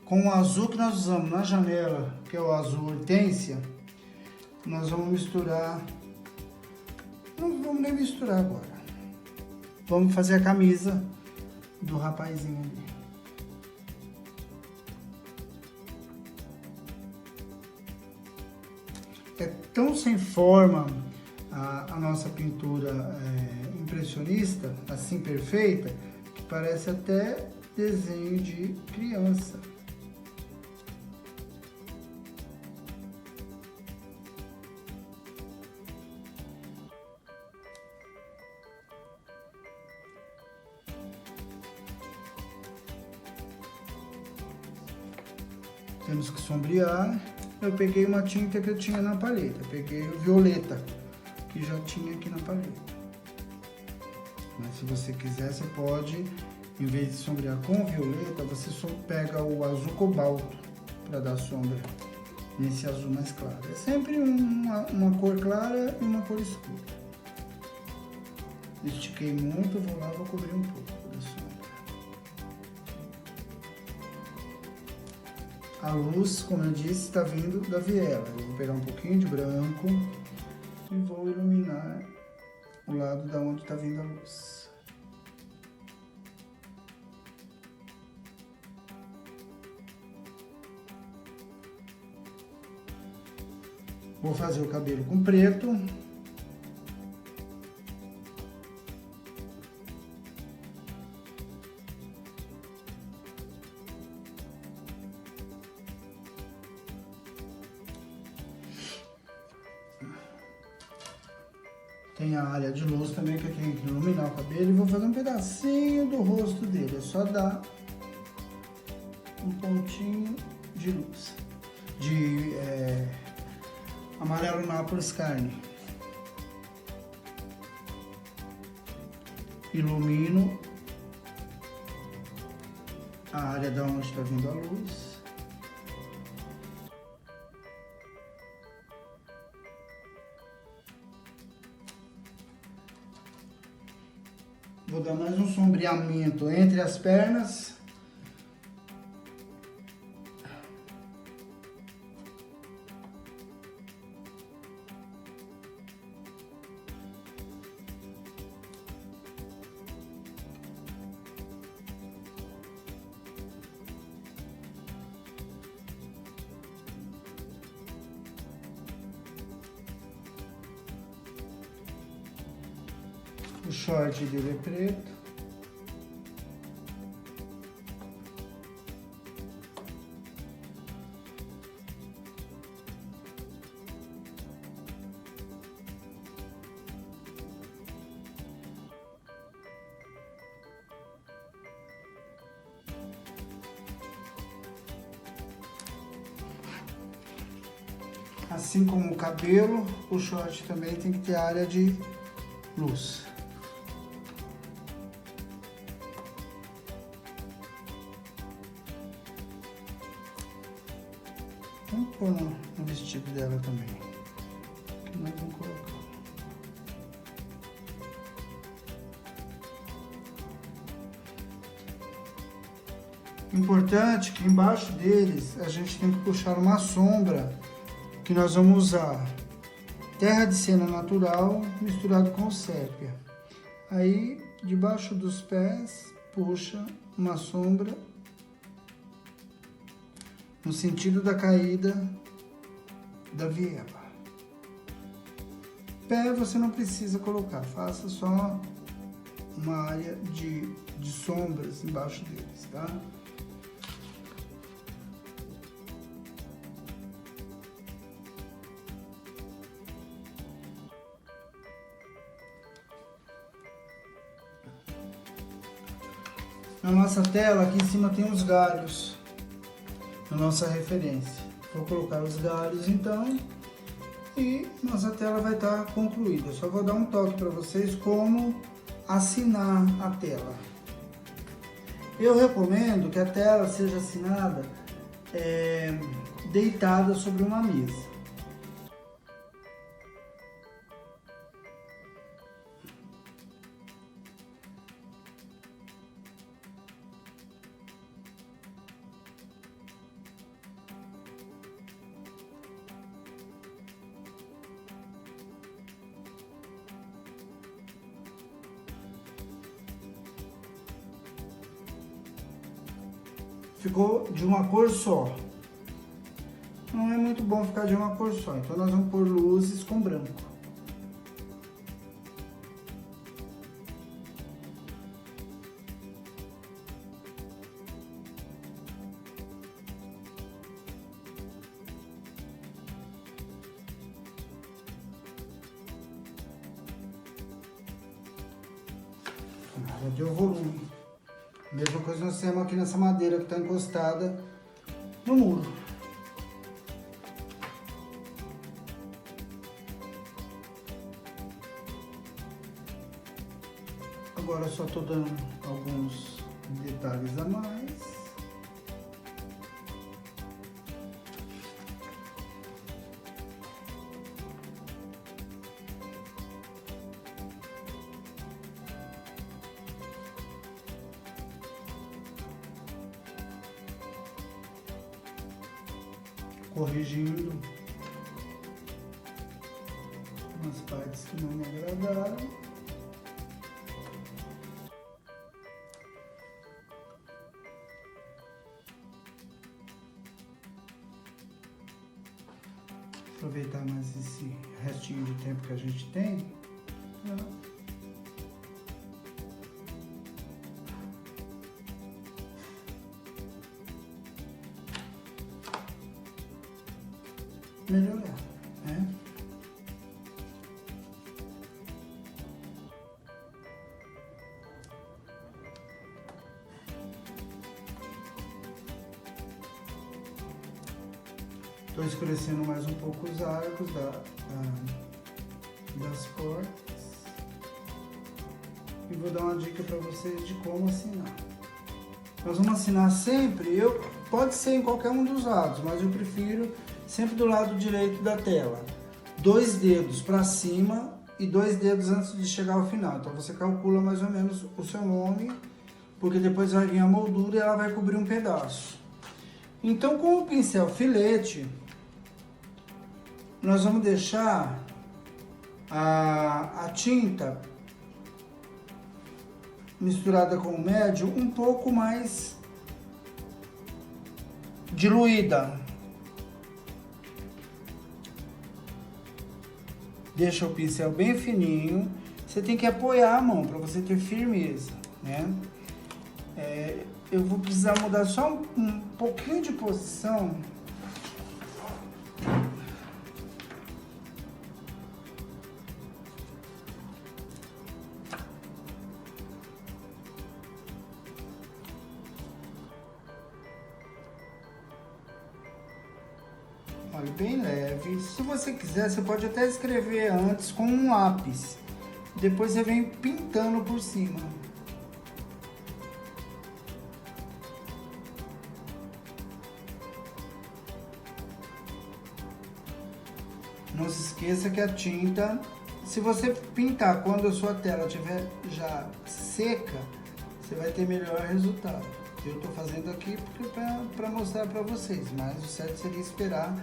Com o azul que nós usamos na janela, que é o azul hortênsia, nós vamos misturar. Não vamos nem misturar agora. Vamos fazer a camisa do rapazinho ali. É tão sem forma a nossa pintura impressionista, assim perfeita, que parece até desenho de criança. Temos que sombrear. Eu peguei uma tinta que eu tinha na paleta. Peguei o violeta, que já tinha aqui na paleta. Mas se você quiser, você pode, em vez de sombrear com violeta, você só pega o azul cobalto para dar sombra nesse azul mais claro. É sempre uma cor clara e uma cor escura. Estiquei muito, vou lá, vou cobrir um pouco da sombra. A luz, como eu disse, está vindo da viela. Eu vou pegar um pouquinho de branco e vou iluminar o lado da onde está vindo a luz. Vou fazer o cabelo com preto. Tem a área de luz também que eu tenho que iluminar o cabelo e vou fazer um pedacinho do rosto dele. É só dar um pontinho de luz, de amarelo Nápoles Carne. Ilumino a área da onde está vindo a luz. Vou dar mais um sombreamento entre as pernas. O short dele é preto. Assim como o cabelo, o short também tem que ter área de luz. Vamos pôr no vestido dela também. Que nós vamos colocar. Importante que embaixo deles a gente tem que puxar uma sombra, que nós vamos usar terra de cena natural misturado com sépia. Aí debaixo dos pés puxa uma sombra no sentido da caída da viela. Pé você não precisa colocar, faça só uma área de sombras embaixo deles, tá? Na nossa tela aqui em cima tem os galhos, na nossa referência. Vou colocar os galhos então e nossa tela vai estar concluída. Eu só vou dar um toque para vocês como assinar a tela. Eu recomendo que a tela seja assinada deitada sobre uma mesa. Ficou de uma cor só. Não é muito bom ficar de uma cor só, então nós vamos pôr luzes com branco. Já deu volume. Mesma coisa nós temos aqui nessa madeira que está encostada no muro. Agora eu só estou dando alguns detalhes a mais. Corrigindo umas partes que não me agradaram. Aproveitar mais esse restinho de tempo que a gente tem. Melhorar, né? Estou escurecendo mais um pouco os arcos das portas. E vou dar uma dica para vocês de como assinar. Nós vamos assinar sempre, pode ser em qualquer um dos lados, mas eu prefiro sempre do lado direito da tela. 2 dedos para cima e 2 dedos antes de chegar ao final. Então você calcula mais ou menos o seu nome, porque depois vai vir a moldura e ela vai cobrir um pedaço. Então com o pincel filete, nós vamos deixar a tinta misturada com o médio um pouco mais diluída. Deixa o pincel bem fininho. Você tem que apoiar a mão para você ter firmeza, né? Eu vou precisar mudar só um pouquinho de posição. Olha, bem leve. Se você quiser, você pode até escrever antes com um lápis. Depois você vem pintando por cima. Não se esqueça que a tinta, se você pintar quando a sua tela estiver já seca, você vai ter melhor resultado. Eu estou fazendo aqui para mostrar para vocês, mas o certo seria esperar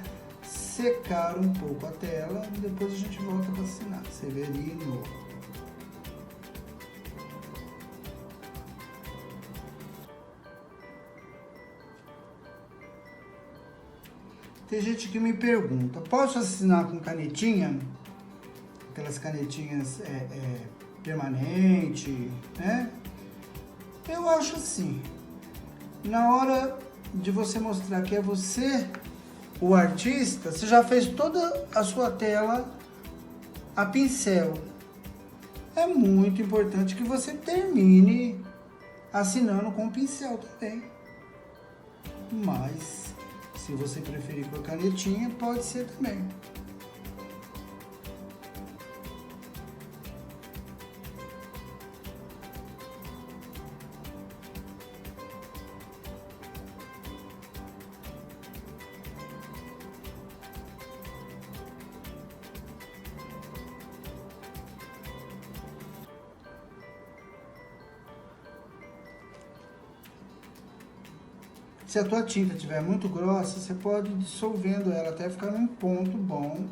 secar um pouco a tela e depois a gente volta para assinar. Severino. Tem gente que me pergunta, posso assinar com canetinha? Aquelas canetinhas permanente, né? Eu acho assim, na hora de você mostrar que é você o artista, você já fez toda a sua tela a pincel. É muito importante que você termine assinando com o pincel também. Mas se você preferir com a canetinha, pode ser também. Se a tua tinta estiver muito grossa, você pode ir dissolvendo ela até ficar num ponto bom.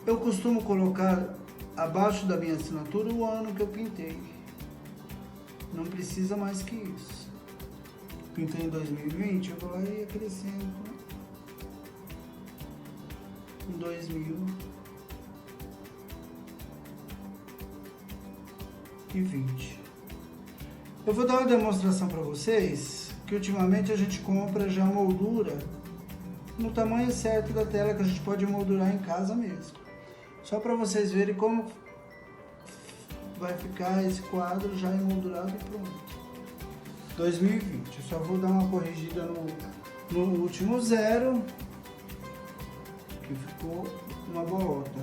Eu costumo colocar abaixo da minha assinatura o ano que eu pintei. Não precisa mais que isso. Pintei em 2020, eu vou lá e acrescento em 2020. Eu vou dar uma demonstração para vocês que ultimamente a gente compra já moldura no tamanho certo da tela, que a gente pode moldurar em casa mesmo. Só para vocês verem como vai ficar esse quadro já emoldurado e pronto. 2020. Eu só vou dar uma corrigida no último zero, que ficou uma bolota.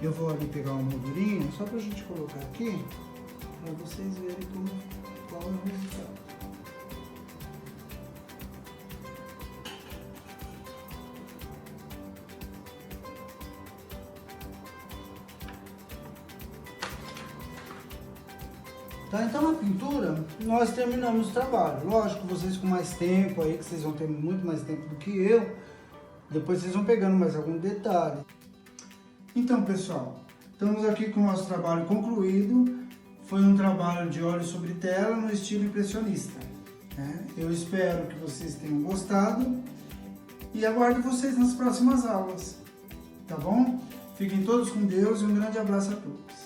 Eu vou ali pegar uma moldurinha, só pra gente colocar aqui, para vocês verem qual é o resultado. Tá, então na pintura nós terminamos o trabalho. Lógico, vocês com mais tempo aí, que vocês vão ter muito mais tempo do que eu, depois vocês vão pegando mais algum detalhe. Então pessoal, estamos aqui com o nosso trabalho concluído. Foi um trabalho de óleo sobre tela no estilo impressionista, né? Eu espero que vocês tenham gostado e aguardo vocês nas próximas aulas, tá bom? Fiquem todos com Deus e um grande abraço a todos.